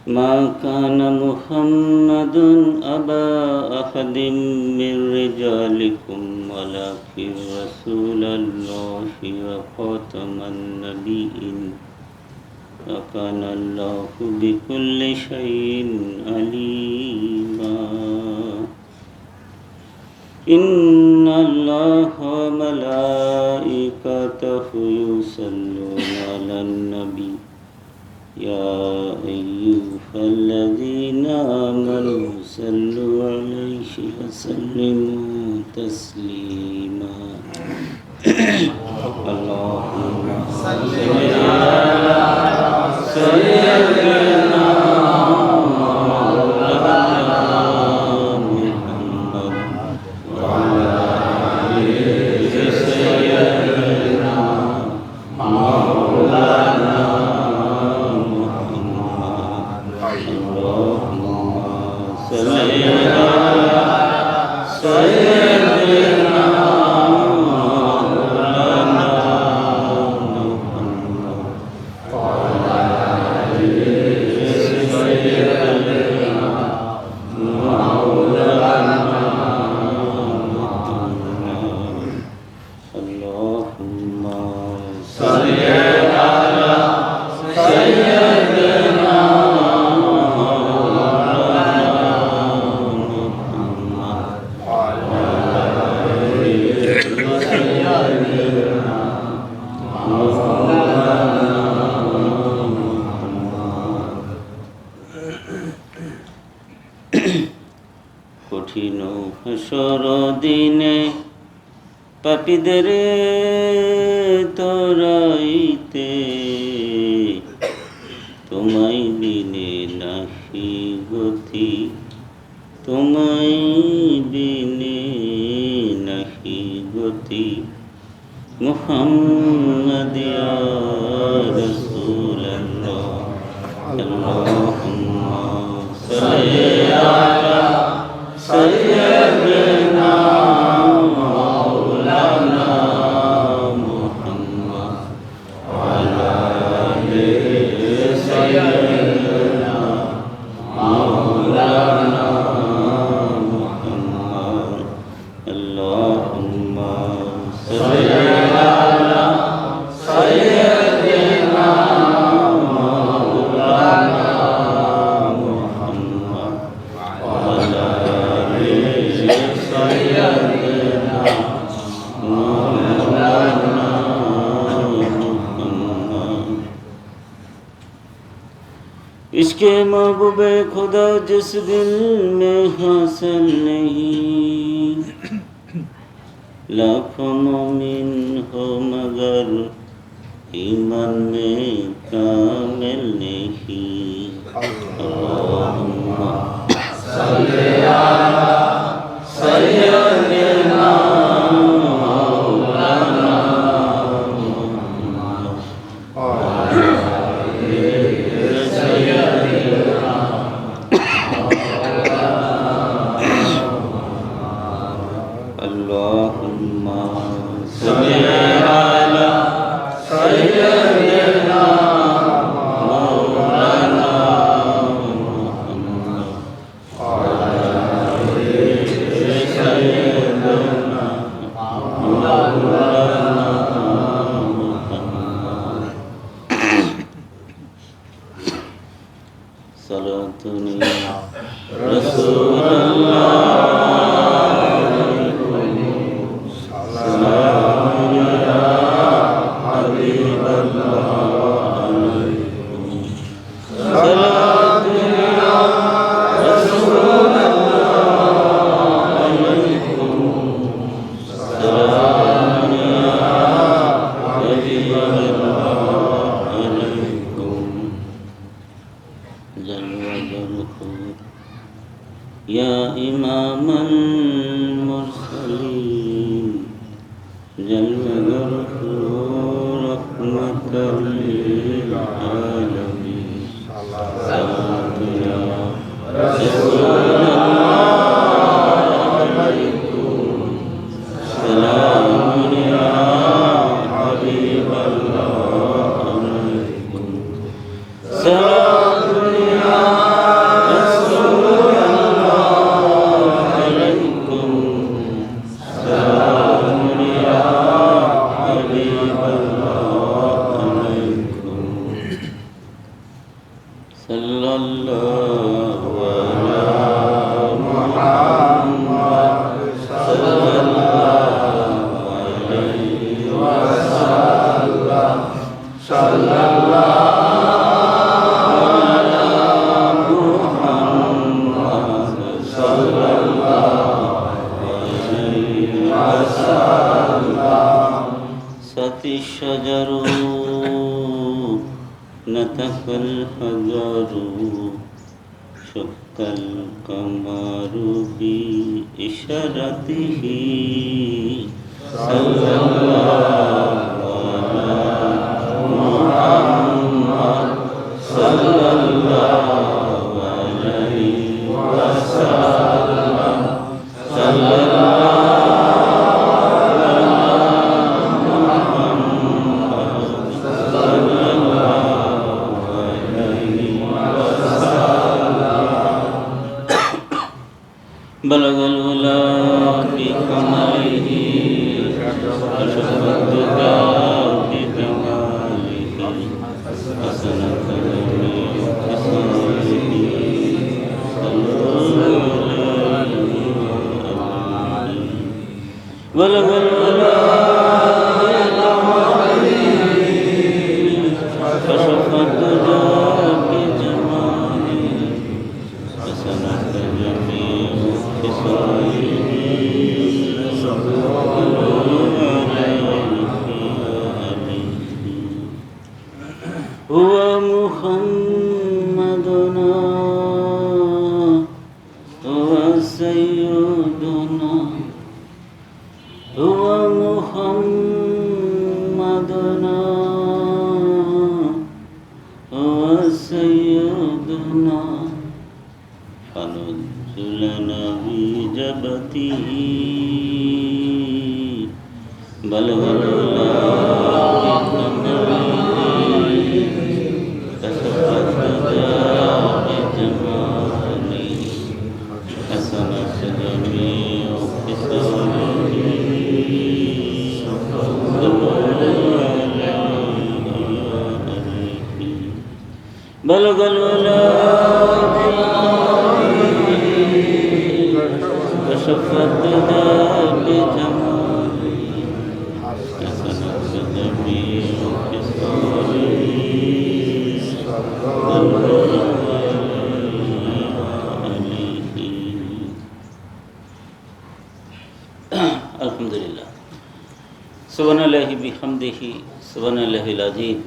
ما كان محمد أبا أحد من رجالكم ولكن رسول الله وخاتم النبيين وكان الله بكل شيء عليما إن الله وملائكته يصلون على النبي يا أيها الذين آمنوا صلوا عليه وسلموا تسليما اللهم صل على سيدنا محمد وعلى آل سيدنا مولانا কঠিন হাসর দিনে পাপীদের তরাইতে তোমায় বিনে নাহি গতি, তোমায় বিনে নাহি গতি। মুহাম্মদ ইয়া রাসূলুল্লাহ আল্লাহুম্মা সাল্লি আলা সাইয়্যিদিনা মাওলানা মুহাম্মদ ওয়া আলা আলি সাইয়্যিদিনা মাওলানা মুহাম্মদ আল্লাহুম্মা সাল্লি আলা সাইয়্যিদিনা মাওলানা মুহাম্মদ ওয়া আলা इसके महबूबे खुदा जिस दिल में हासिल नहीं, लाखों मोमिन हो मगर ईमान में कामिल नहीं। अल्लाहुम्मा सल्ली अला सय्यिदिना मौलाना मुहम्मद व अला आलि सय्यिदिना मौलाना अल्लाहुम्मा सल्ली अला सय्यिदिना मौलाना मुहम्मद व अला आलि सय्यिदिना मौलाना मुहम्मद। सलातुन या रसूलल्लाह या इमाम المرسلين जल रहमतल लिलआलमीन सलात या रसूलल्लाह अलैकुम सलाम या हबीबल्लाह अलैकुम सलात या সাল্লাল্লাহু আলা মুহাম্মাদ সাল্লাল্লাহু আলাইহি ওয়াসাল্লাম সাল্লাল্লাহু আলা মুহাম্মাদ সাল্লাল্লাহু আলাইহি ওয়াসাল্লাম সাতি শাজারু نطق الحجر شق القمر بإشارته صلى الله على محمد صلى الله عليه وسلم صلى الله بلغ العلا بكماله وشق الدجى بكماله حسن كرمه وحسنه صلى الله عليه بلغ العلا وشق الدجى بجماله حسن كرمه هو محمدنا هو سيدنا هو محمدنا هو سيدنا فنزلنا بجبته بلغ العلا بكماله كشف الدجى بجماله حسنت جميع خصاله صلى الله عليه بلغ العلا كشف الدجى بجماله حسنت جميع خصاله صلى الله عليه. আলহামদুলিল্লাহ সুবহানাল্লাহি বিহামদিহি সুবহানাল্লাহিল আযীম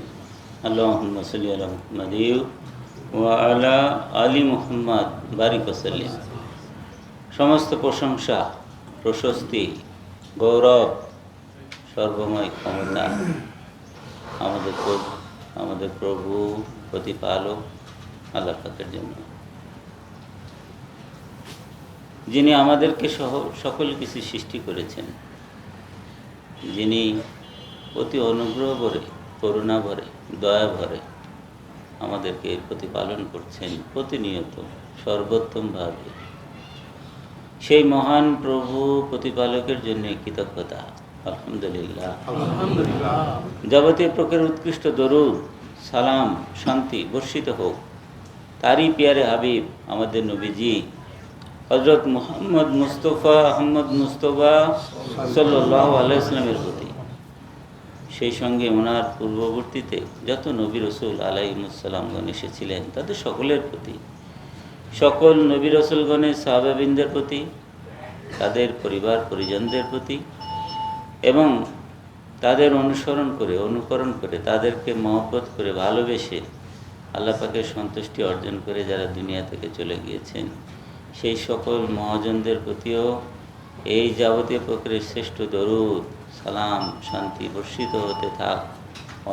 আল্লাহুম্মা সাল্লি আলা মুহাম্মাদিন ওয়া আলা আলি মুহাম্মাদ বারিক ওয়া সাল্লিম। সমস্ত প্রশংসা, প্রশস্তি, গৌরব, সর্বময় ক্ষমতা আমাদের প্রভু প্রতিপালক আল্লাহ পাকের জন্য, যিনি আমাদেরকে সহ সকল কিছু সৃষ্টি করেছেন, যিনি অতি অনুগ্রহ ভরে, করুণা ভরে, দয়া ভরে আমাদেরকে প্রতিপালন করছেন প্রতিনিয়ত সর্বোত্তমভাবে। সেই মহান প্রভু প্রতিপালকের জন্য কৃতজ্ঞতা। আলহামদুলিল্লাহ। যাবতীয় প্রকারের উৎকৃষ্ট দরুদ, সালাম, শান্তি বর্ষিত হোক তারই পিয়ারে হাবিব আমাদের নবীজি হযরত মুহাম্মদ মুস্তাফা আহমদ মুস্তফা সাল্লাল্লাহু আলাইহি ওয়াসাল্লামের প্রতি, সেই সঙ্গে ওনার পূর্ববর্তীতে যত নবী রসুল আলাইহিমুসসালামগণ এসেছিলেন তাদের সকলের প্রতি, সকল নবী রসুলগণের সাহাবাবিনদের প্রতি, তাদের পরিবার পরিজনদের প্রতি এবং তাদের অনুকরণ করে তাদেরকে মহব্বত করে ভালোবেসে আল্লাহ পাকের সন্তুষ্টি অর্জন করে যারা দুনিয়া থেকে চলে গিয়েছেন সেই সকল মহাজনদের প্রতিও এই যাবতীয় প্রকারের শ্রেষ্ঠ দরুদ, সালাম, শান্তি বর্ষিত হতে থাক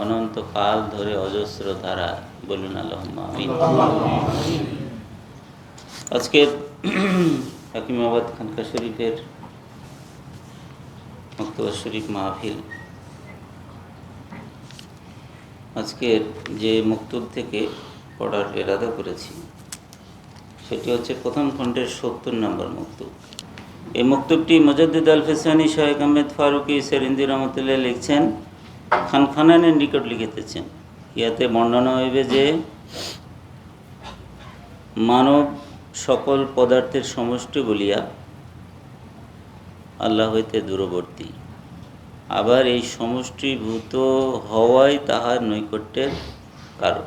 অনন্তকাল ধরে অজস্র ধারা। বলুন আল্লাহুম্মা আমিন। আজকের হাকিমাবাদ খানকা শরীফের মক্তবা শরীফ মাহফিল, আজকের যে মক্তব থেকে পড়ার ইরাদা করেছি সেটি হচ্ছে প্রথম খণ্ডের 70 নম্বর মক্তব। এই মক্তবটি মুজাদ্দিদ আল ফিসানি শাইখ আহমেদ ফারুকি সেরিন্দি রহমতুল্লাহ লিখছেন, খানখানানের নিকট লিখিতেছেন। ইয়াতে বর্ণনা হইবে যে মানব সকল পদার্থের সমষ্টি বলিয়া আল্লাহ হইতে দূরবর্তী, আবার এই সমষ্টিভূত হওয়াই তাহার নৈকট্যের কারণ।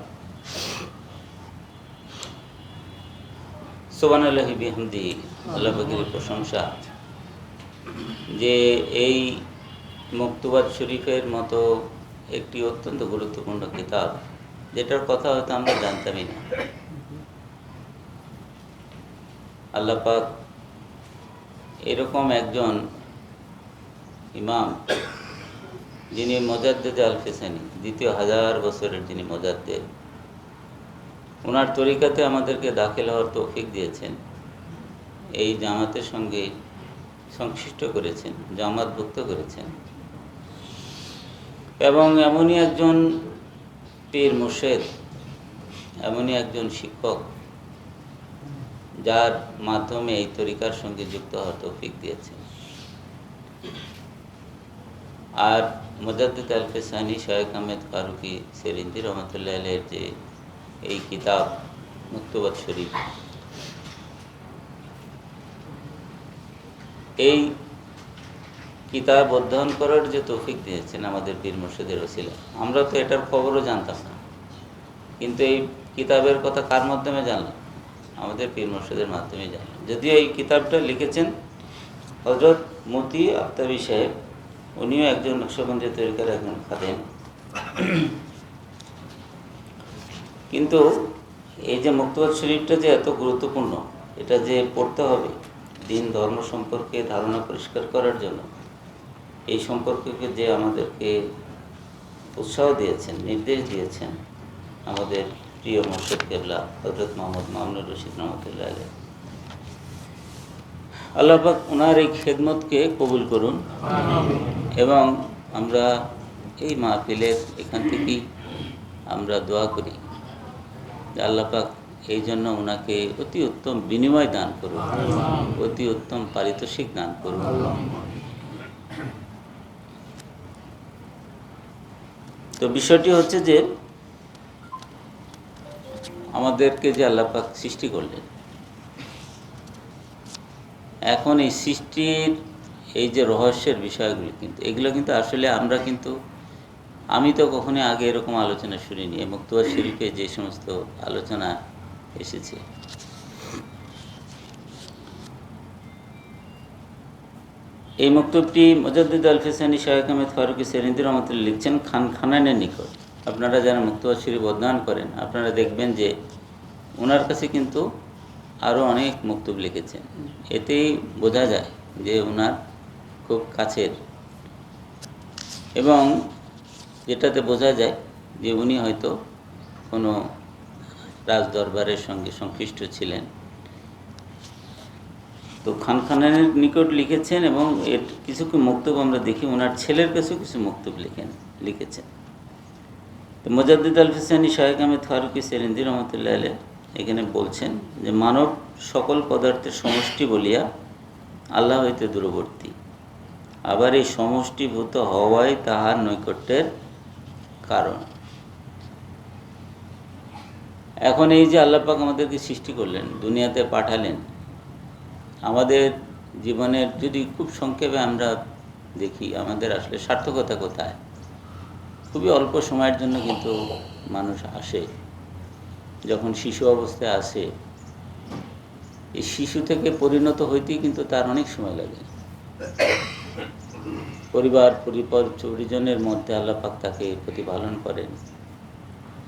সুবহানাল্লাহি বিহামদিহি, আল্লাহ পাকের প্রশংসা যে এই মকতুবাত শরীফের মতো একটি অত্যন্ত গুরুত্বপূর্ণ কিতাব, যেটার কথা হয়তো আমরা জানতামই না। আল্লাহ পাক এরকম একজন ইমাম, যিনি মুজাদ্দিদ আল ফিসানি, দ্বিতীয় 1000 বছরের যিনি মুজাদ্দিদ, ওনার তরিকাতে আমাদেরকে দাখিল হওয়ার তৌফিক দিয়েছেন, এই জামাতের সঙ্গে সংশ্লিষ্ট করেছেন, জামাতভুক্ত করেছেন, এবং এমনই একজন পীর মুর্শেদ, এমনই একজন শিক্ষক, যার মাধ্যমে এই তরিকার সঙ্গে যুক্ত হওয়ার তৌফিক দিয়েছেন। আর মুজাদ্দিদ আল ফিসানি শায়েখ আহমেদ ফারুকি সেরিন্দি রহমতুল্লাহ আলাইহির যে এই কিতাব মকতুবাত শরীফ, এই কিতাব অধ্যয়ন করার যে তৌফিক দিয়েছেন আমাদের পীর মুর্শিদের ওসিলা, আমরা তো এটার খবরও জানতাম না, কিন্তু এই কিতাবের কথা কার মাধ্যমে জানলাম? আমাদের পীর মুর্শিদের মাধ্যমে জানলাম। যদিও এই কিতাবটা লিখেছেন হযরত মতি আফতাবী সাহেব, উনিও একজন নকশবন্দি তরিকার একজন খাদেম। কিন্তু এই যে মকতুবাত শরীফটা যে এত গুরুত্বপূর্ণ, এটা যে পড়তে হবে দিন ধর্ম সম্পর্কে ধারণা পরিষ্কার করার জন্য, এই সম্পর্কে যে আমাদেরকে উৎসাহ দিয়েছেন, নির্দেশ দিয়েছেন আমাদের প্রিয় মুর্শিদ কেবলা হযরত মোহাম্মদ মামুনুর রশিদ রহমতুল্লাহ আলাইহি। আল্লাহ পাক ওনার এই খেদমতকে কবুল করুন, এবং আমরা এই মাহফিলের এখান থেকেই আমরা দোয়া করি যে আল্লাহ পাক এই জন্য ওনাকে অতি উত্তম বিনিময় দান করুন, অতি উত্তম পারিতোষিক দান করুন। তো বিষয়টি হচ্ছে যে আমাদেরকে যে আল্লাহ পাক সৃষ্টি করলেন, এখন এই সৃষ্টির এই যে রহস্যের বিষয়গুলি, কিন্তু এগুলো কিন্তু আসলে আমরা কিন্তু, আমি তো কখনোই আগে এরকম আলোচনা শুনিনি। এই মকতুবাত শরীফে যে সমস্ত আলোচনা এসেছে, এই মকতুবটি মুজাদ্দিদ আল ফিসানি শায়েখ আহমেদ ফারুকি সেরিন্দি রহমতুল্লাহ লিখছেন খানখানানের নিকট। আপনারা যারা মকতুবাত শরীফ অধ্যয়ন করেন, আপনারা দেখবেন যে ওনার কাছে কিন্তু আরও অনেক মকতুব লিখেছেন। এতেই বোঝা যায় যে ওনার খুব কাছের, এবং যেটাতে বোঝা যায় যে উনি হয়তো কোনো রাজদরবারের সঙ্গে সংশ্লিষ্ট ছিলেন। তো খানখানানের নিকট লিখেছেন, এবং এর কিছু মকতুব আমরা দেখি ওনার ছেলের কাছেও কিছু মকতুব লিখেছেন। তো মুজাদ্দিদ আল ফিসানি শায়েখ আহমেদ ফারুকি সেরিন্দি রহমতুল্লাহ আলাইহি এখানে বলছেন যে মানব সকল পদার্থের সমষ্টি বলিয়া আল্লাহ হইতে দূরবর্তী, আবার এই সমষ্টিভূত হওয়াই তাহার নৈকট্যের কারণ। এখন এই যে আল্লাহ পাক আমাদেরকে সৃষ্টি করলেন, দুনিয়াতে পাঠালেন, আমাদের জীবনের যদি খুব সংক্ষেপে আমরা দেখি, আমাদের আসলে সার্থকতা কোথায়? খুবই অল্প সময়ের জন্য কিন্তু মানুষ আসে। যখন শিশু অবস্থায় আসে, এই শিশু থেকে পরিণত হইতেই কিন্তু তার অনেক সময় লাগে। পরিবার পরিজনের মধ্যে আল্লাহ পাক তাকে প্রতিপালন করেন,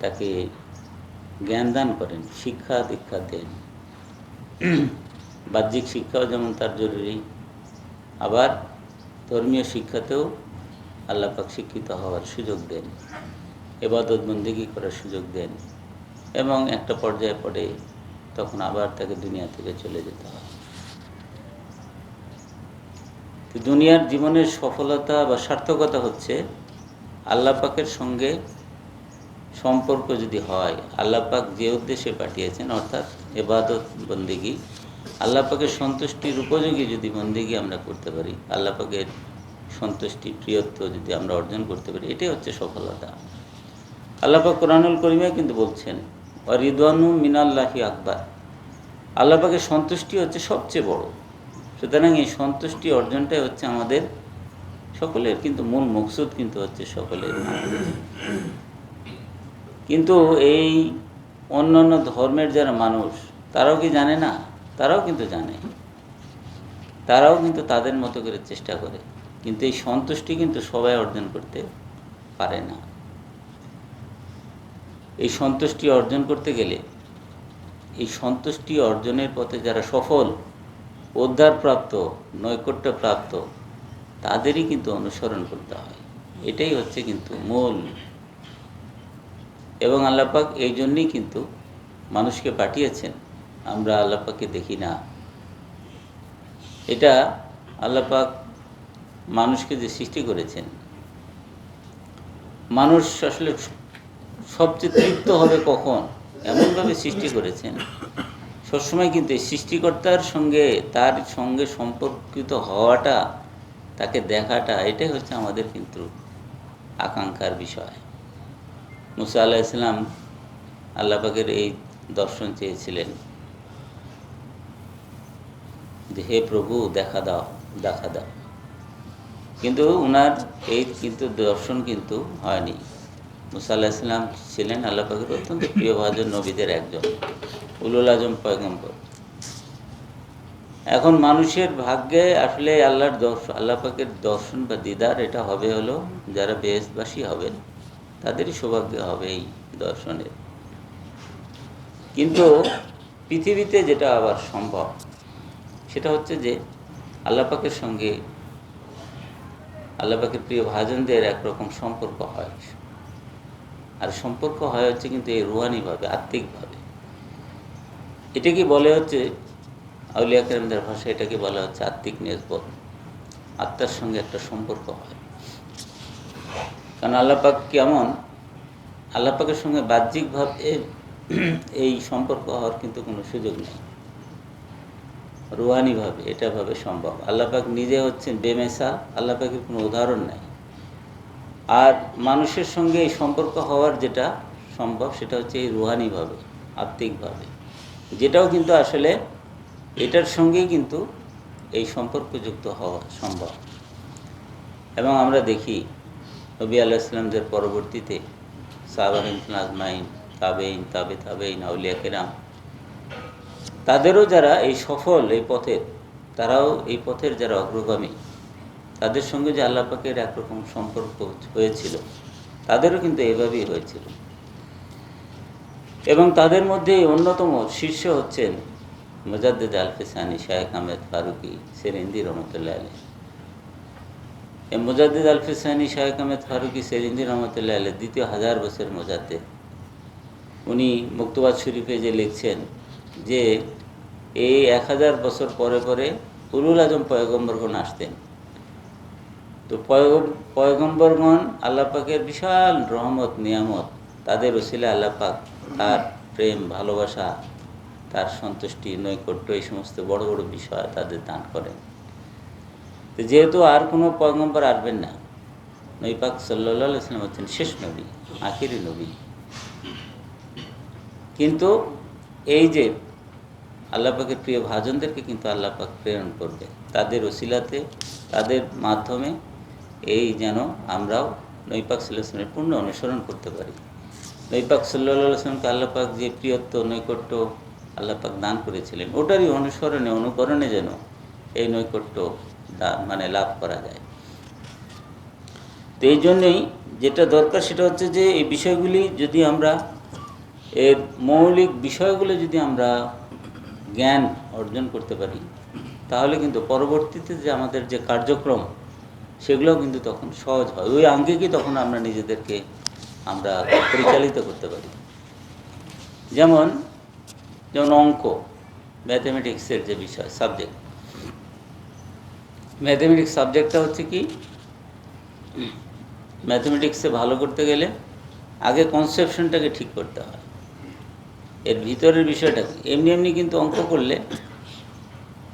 তাকে জ্ঞান দান করেন, শিক্ষা দীক্ষা দেন। বাহ্যিক শিক্ষাও যেমন তার জরুরি, আবার ধর্মীয় শিক্ষাতেও আল্লাহ পাক শিক্ষিত হওয়ার সুযোগ দেন, ইবাদত বন্দেগী করার সুযোগ দেন, এবং একটা পর্যায়ে পরে তখন আবার তাকে দুনিয়া থেকে চলে যেতে হয়। তো দুনিয়ার জীবনের সফলতা বা সার্থকতা হচ্ছে আল্লাহ পাকের সঙ্গে সম্পর্ক যদি হয়, আল্লাহ পাক যে উদ্দেশ্যে পাঠিয়েছেন, অর্থাৎ ইবাদত বন্দেগী, আল্লাহ পাকের সন্তুষ্টির উপযোগী যদি বন্দেগী আমরা করতে পারি, আল্লাহ পাকের সন্তুষ্টি প্রিয়ত্ব যদি আমরা অর্জন করতে পারি, এটাই হচ্ছে সফলতা। আল্লাহ পাক কোরআনুল কারীমে কিন্তু বলছেন, ওয়া রিদওয়ানু মিনাল্লাহি আকবার, আল্লাহ পাকের সন্তুষ্টি হচ্ছে সবচেয়ে বড়। সুতরাং এই সন্তুষ্টি অর্জনটাই হচ্ছে আমাদের সকলের কিন্তু মূল মকসুদ, কিন্তু হচ্ছে সকলের। কিন্তু এই অন্যান্য ধর্মের যারা মানুষ, তারাও কি জানে না? তারাও কিন্তু জানে, তারাও কিন্তু তাদের মতো করে চেষ্টা করে, কিন্তু এই সন্তুষ্টি কিন্তু সবাই অর্জন করতে পারে না। এই সন্তুষ্টি অর্জন করতে গেলে, এই সন্তুষ্টি অর্জনের পথে যারা সফল, উদ্ধারপ্রাপ্ত, নৈকট্যপ্রাপ্ত, তাদেরই কিন্তু অনুসরণ করতে হয়। এটাই হচ্ছে কিন্তু মূল। এবং আল্লাহ পাক এই জন্যই কিন্তু মানুষকে পাঠিয়েছেন। আমরা আল্লাহ পাককে দেখি না, এটা আল্লাহ পাক মানুষকে যে সৃষ্টি করেছেন, মানুষ আসলে সবচেয়ে তৃপ্ত হবে কখন, এমনভাবে সৃষ্টি করেছেন সবসময় কিন্তু এই সৃষ্টিকর্তার সঙ্গে, তার সঙ্গে সম্পর্কিত হওয়াটা, তাকে দেখাটা, এটাই হচ্ছে আমাদের কিন্তু আকাঙ্ক্ষার বিষয়। মুসা আলাইহিস সালাম আল্লাহ পাকের এই দর্শন চেয়েছিলেন যে হে প্রভু দেখা দাও, দেখা দাও, কিন্তু উনার এই কিন্তু দর্শন কিন্তু হয়নি। মুসা আলাইহিস সালাম ছিলেন আল্লাহ পাকের অত্যন্ত প্রিয়ভাজন নবীদের একজন, উলুল আজম পয়গম্বর। এখন মানুষের ভাগ্যে আসলে আল্লাহর দর্শন, আল্লাহ পাকের দর্শন বা দিদার, এটা হবে হলো যারা বেহেশতবাসী হবেন, তাদেরই সৌভাগ্য হবে এই দর্শনের। কিন্তু পৃথিবীতে যেটা আবার সম্ভব, সেটা হচ্ছে যে আল্লাহ পাকের সঙ্গে আল্লাহ পাকের প্রিয় ভাজনদের একরকম সম্পর্ক হয়। আর সম্পর্ক হয় হচ্ছে কিন্তু এই রুহানিভাবে, আত্মিকভাবে। এটাকে বলে হচ্ছে আউলিয়া কেরামদের ভাষায়, এটাকে বলা হচ্ছে আত্মিক নিসবত। আত্মার সঙ্গে একটা সম্পর্ক হয়। কারণ আল্লাহ পাক কেমন, আল্লাহ পাকের সঙ্গে বাহ্যিকভাবে এই সম্পর্ক হওয়ার কিন্তু কোনো সুযোগ নেই। রুহানিভাবে এটাভাবে সম্ভব। আল্লাহ পাক নিজে হচ্ছেন বেমেসা, আল্লাহ পাকের কোনো উদাহরণ নাই। আর মানুষের সঙ্গে এই সম্পর্ক হওয়ার যেটা সম্ভব, সেটা হচ্ছে এই রুহানিভাবে, আত্মিকভাবে, যেটাও কিন্তু আসলে এটার সঙ্গেই কিন্তু এই সম্পর্কযুক্ত হওয়া সম্ভব। এবং আমরা দেখি নবী আলাইহিস সালামদের পরবর্তীতে সাহাবায়ে আজমাইন, তাবেঈন, তাবেঈন, আউলিয়া কেরাম, তাদেরও যারা এই সফল এই পথের, তারাও এই পথের যারা অগ্রগামী, তাদের সঙ্গে যে আল্লাহ পাকের একরকম সম্পর্ক হয়েছিল, তাদেরও কিন্তু এভাবেই হয়েছিল। এবং তাদের মধ্যে অন্যতম শীর্ষ হচ্ছেন মুজাদ্দিদ আল-ফিসানি শায়েখ আহমেদ ফারুকি সেরিন্দি রহমতুল্লাহ আলাইহ। এই মুজাদ্দিদ আল-ফিসানি শায়েখ আহমেদ ফারুকি সেরিন্দি রহমতুল্লাহ আলাইহ দ্বিতীয় 1000 বছরের মুজাদ্দিদ। উনি মুক্তবাদ শরীফে যে লিখছেন যে এই 1000 বছর পরে পরে উলুল আজম পয়গম্বরগণ আসতেন। তো পয়গম্বরগণ আল্লাহ পাকের বিশাল রহমত নিয়ামত, তাদের ওসিলা আল্লাহ পাক তার প্রেম, ভালোবাসা, তার সন্তুষ্টি, নৈকট্য, এই সমস্ত বড় বড় বিষয় তাদের দান করেন। তো যেহেতু আর কোনো পয়গম্বর আসবেন না, নবী পাক সাল্লাল্লাহু আলাইহি ওয়াসাল্লাম হচ্ছেন শেষ নবী, আখিরি নবী। কিন্তু এই যে আল্লাহ পাকের প্রিয় ভাজনদেরকে কিন্তু আল্লাহ পাক প্রেরণ করবে তাদের ওসিলাতে, তাদের মাধ্যমে, এই যেন আমরাও নবী পাক সাল্লাল্লাহু আলাইহি ওয়াসাল্লামের পূর্ণ অনুসরণ করতে পারি। নবী পাক সাল্লাল্লাহু আলাইহি ওয়াসাল্লামকে আল্লাহ পাক যে প্রিয়ত্ব, নৈকট্য আল্লাহ পাক দান করেছিলেন, ওটারই অনুসরণে, অনুকরণে যেন এই নৈকট্য মানে লাভ করা যায়। তো এই জন্যই যেটা দরকার সেটা হচ্ছে যে এই বিষয়গুলি যদি আমরা, এর মৌলিক বিষয়গুলো যদি আমরা জ্ঞান অর্জন করতে পারি, তাহলে কিন্তু পরবর্তীতে যে আমাদের যে কার্যক্রম, সেগুলোও কিন্তু তখন সহজ হয়। ওই আঙ্গিকই তখন আমরা নিজেদেরকে আমরা পরিচালিত করতে পারি। যেমন অঙ্ক, ম্যাথমেটিক্সের যে বিষয়, সাবজেক্ট, ম্যাথমেটিক্স সাবজেক্টটা হচ্ছে কি, ম্যাথমেটিক্সে ভালো করতে গেলে আগে কনসেপশনটাকে ঠিক করতে হয়, এর ভিতরের বিষয়টাকে। এমনি এমনি কিন্তু অঙ্ক করলে,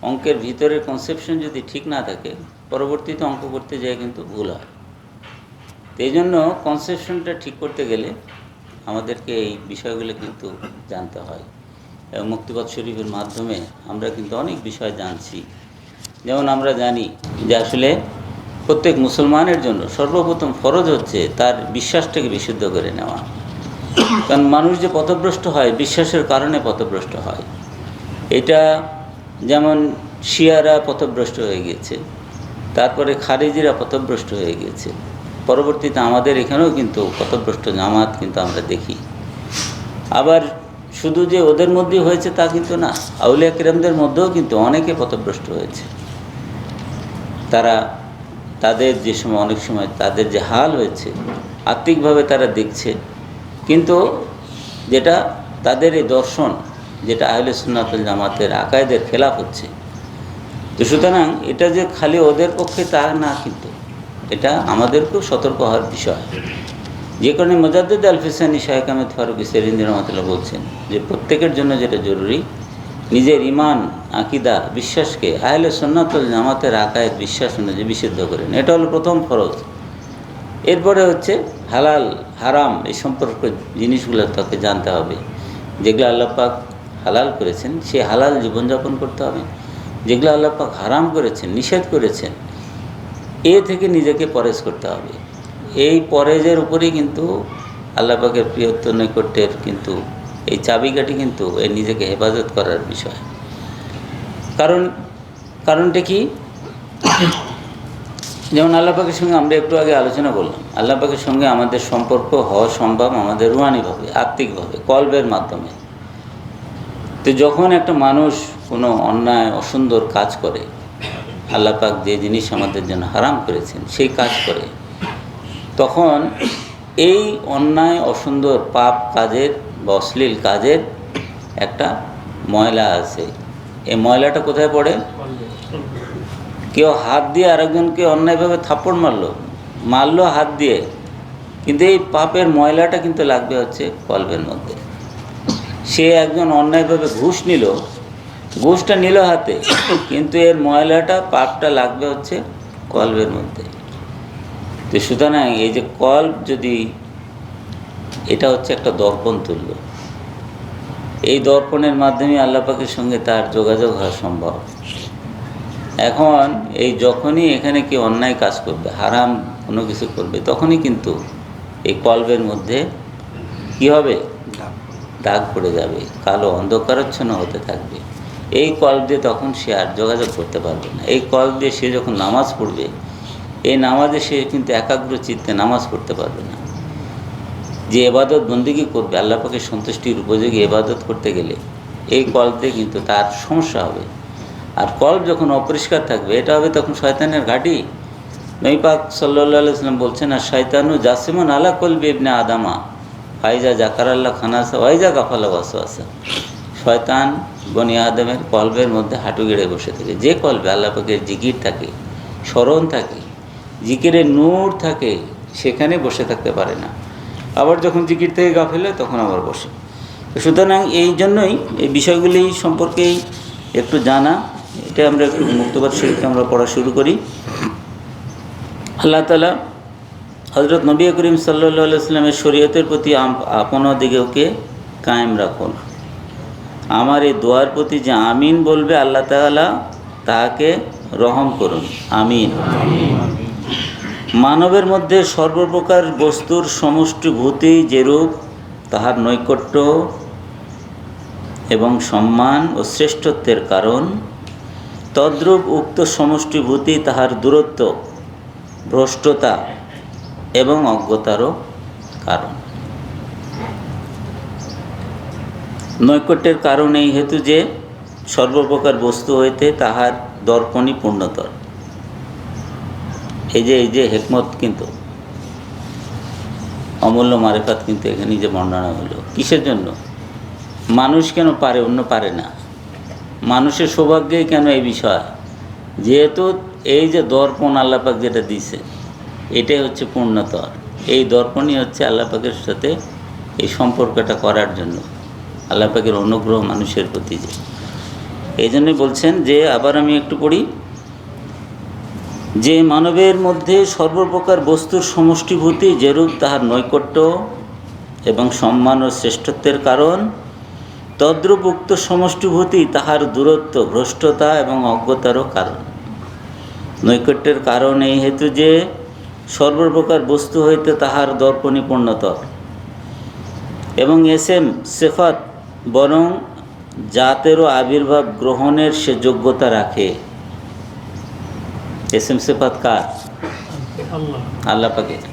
অঙ্কের ভিতরের কনসেপশন যদি ঠিক না থাকে, পরবর্তীতে অঙ্ক করতে যায় কিন্তু ভুল হয়। তো এই জন্য কনসেপশনটা ঠিক করতে গেলে আমাদেরকে এই বিষয়গুলো কিন্তু জানতে হয়। এবং মুক্তিপথ শরীফের মাধ্যমে আমরা কিন্তু অনেক বিষয় জানছি। যেমন আমরা জানি যে আসলে প্রত্যেক মুসলমানের জন্য সর্বপ্রথম ফরজ হচ্ছে তার বিশ্বাসটাকে বিশুদ্ধ করে নেওয়া। কারণ মানুষ যে পথভ্রষ্ট হয় বিশ্বাসের কারণে পথভ্রষ্ট হয়। এটা যেমন শিয়ারা পথভ্রষ্ট হয়ে গিয়েছে, তারপরে খারিজিরা পথভ্রষ্ট হয়ে গিয়েছে, পরবর্তীতে আমাদের এখানেও কিন্তু পথভ্রষ্ট জামাত কিন্তু আমরা দেখি। আবার শুধু যে ওদের মধ্যেই হয়েছে তা কিন্তু না, আউলিয়া কিরামদের মধ্যেও কিন্তু অনেকে পথভ্রষ্ট হয়েছে। তারা তাদের যে সময় অনেক সময় তাদের যে হাল হয়েছে আত্মিকভাবে তারা দেখছে, কিন্তু যেটা তাদের এই দর্শন যেটা আহলে সুন্নাত ওয়াল জামাতের আকায়েদের খেলাফ হচ্ছে। তো সুতরাং এটা যে খালি ওদের পক্ষে তা না, কিন্তু এটা আমাদেরকেও সতর্ক হওয়ার বিষয়। যে কারণে মুজাদ্দিদ আল ফিসানি শাইখ আহমেদ ফারুকী সেরিন্দি রহমাতুল্লাহ বলছেন যে প্রত্যেকের জন্য যেটা জরুরি নিজের ইমান আকিদা বিশ্বাসকে আহলে সুন্নাত ওয়াল জামাতের আকায়েদ বিশ্বাস অনুযায়ী বিশুদ্ধ করেন। এটা হলো প্রথম ফরজ। এরপরে হচ্ছে হালাল হারাম এই সম্পর্কে জিনিসগুলো তাকে জানতে হবে। যেগুলো আল্লাহ পাক হালাল করেছেন সেই হালাল জীবনযাপন করতে হবে, যেগুলো আল্লাহ পাক হারাম করেছেন নিষেধ করেছেন এ থেকে নিজেকে পরেজ করতে হবে। এই পরেজের উপরেই কিন্তু আল্লাহ পাকের প্রিয়ত্ব নৈকট্যের কিন্তু এই চাবিকাঠি কিন্তু এই নিজেকে হেফাজত করার বিষয়। কারণটা কি? যেমন আল্লাহ পাকের সঙ্গে আমরা একটু আগে আলোচনা করলাম, আল্লাহ পাকের সঙ্গে আমাদের সম্পর্ক হওয়া সম্ভব আমাদের রুহানিভাবে আত্মিকভাবে কলবের মাধ্যমে। তো যখন একটা মানুষ কোনো অন্যায় অসুন্দর কাজ করে, আল্লাহ পাক যে জিনিস আমাদের জন্য হারাম করেছেন সেই কাজ করে, তখন এই অন্যায় অসুন্দর পাপ কাজের বা অশ্লীল কাজের একটা ময়লা আছে। এই ময়লাটা কোথায় পড়ে? কেউ হাত দিয়ে আরেকজনকে অন্যায়ভাবে থাপ্পড় মারলো হাত দিয়ে, কিন্তু এই পাপের ময়লাটা কিন্তু লাগবে হচ্ছে কলবের মধ্যে। সে একজন অন্যায়ভাবে ঘুষটা নিল হাতে, কিন্তু এর ময়লাটা পাপটা লাগবে হচ্ছে কলবের মধ্যে। তো সুতরাং এই যে কলব যদি এটা হচ্ছে একটা দর্পণ তুল্য, এই দর্পণের মাধ্যমে আল্লাহ পাকের সঙ্গে তার যোগাযোগ হওয়া সম্ভব। এখন এই যখনই এখানে কেউ অন্যায় কাজ করবে হারাম কোনো কিছু করবে তখনই কিন্তু এই কলবের মধ্যে কি হবে? দাগ পড়ে যাবে, কালো অন্ধকারাচ্ছন্ন হতে থাকবে। এই কলব দিয়ে তখন সে আর যোগাযোগ করতে পারবে না। এই কলব দিয়ে সে যখন নামাজ পড়বে এই নামাজে সে কিন্তু একাগ্র চিত্তে নামাজ পড়তে পারবে না। যে ইবাদত বন্দেগী করবে আল্লাহ পাকের সন্তুষ্টির উপযোগী ইবাদত করতে গেলে এই কলব দিয়ে কিন্তু তার সমস্যা হবে। আর কলব যখন অপরিষ্কার থাকবে এটা হবে তখন শয়তানের ঘাঁটি। নবী পাক সাল্লাল্লাহু আলাইহি ওয়াসাল্লাম বলছেন, আর শয়তানু জাসিমুন আলা কলবি ইবনে আদামা ফাইজা জাকারাল্লাহ খানাসা ওয়াইজা গাফালা ওয়াসওয়াসা। শয়তান বনি আদমের কলবের মধ্যে হাঁটু গেড়ে বসে থাকে। যে কলবে আল্লাহ পাকের জিকির থাকে, স্মরণ থাকে, জিকিরের নূর থাকে, সেখানে বসে থাকতে পারে না। আবার যখন জিকির থেকে গাফিল হয় তখন আবার বসে। সুতরাং এই জন্যই এই বিষয়গুলি সম্পর্কেই একটু জানা। এটা আমরা একটু মুক্তবাদ শরীফকে আমরা পড়া শুরু করি। আল্লাহ তাআলা হযরত নবী করিম সাল্লাল্লাহু আলাইহি ওয়াসাল্লামের শরীয়তের প্রতি আপনা দিগকে কায়েম রাখুন। আমার এই দোয়ার প্রতি যে আমিন বলবে আল্লাহ তাআলা তাকে রহম করুন, আমিন। মানবের মধ্যে সর্বপ্রকার বস্তুর সমষ্টিভূতি যেরূপ তাহার নৈকট্য এবং সম্মান ও শ্রেষ্ঠত্বের কারণ, তদ্রূপ উক্ত সমষ্টিভূতি তাহার দূরত্ব, ভ্রষ্টতা এবং অজ্ঞতারও কারণ। নৈকট্যের কারণ এই হেতু যে সর্বপ্রকার বস্তু হইতে তাহার দর্পণই পূর্ণতর। এই যে হেকমত কিন্তু অমূল্য মারেফাত কিন্তু এখানে যে বর্ণনা হলো কিসের জন্য? মানুষ কেন পারে অন্য পারে না? মানুষের সৌভাগ্যেই কেন এই বিষয়? যেহেতু এই যে দর্পণ আল্লাহ পাক যেটা দিছে এটাই হচ্ছে পূর্ণতর। এই দর্পণই হচ্ছে আল্লাহ পাকের সাথে এই সম্পর্কটা করার জন্য আল্লাহ পাকের অনুগ্রহ মানুষের প্রতি। যে এই জন্যই বলছেন যে আবার আমি একটু পড়ি, যে মানবের মধ্যে সর্বপ্রকার বস্তুর সমষ্টিভূতি যেরূপ তাহার নৈকট্য এবং সম্মান ও শ্রেষ্ঠত্বের কারণ, তদ্রূপ উক্ত সমষ্টিভূতি তাহার দূরত্ব, ভ্রষ্টতা এবং অজ্ঞতারও কারণ। নৈকট্যের কারণ এই হেতু যে সর্বপ্রকার বস্তু হইতে তাহার দর্পণই পূর্ণতর, এবং এসএম সেফাত বরং জাতেরও আবির্ভাব গ্রহণের সে যোগ্যতা রাখে। এসএম সেফাত কার? আল্লাহ পাকের।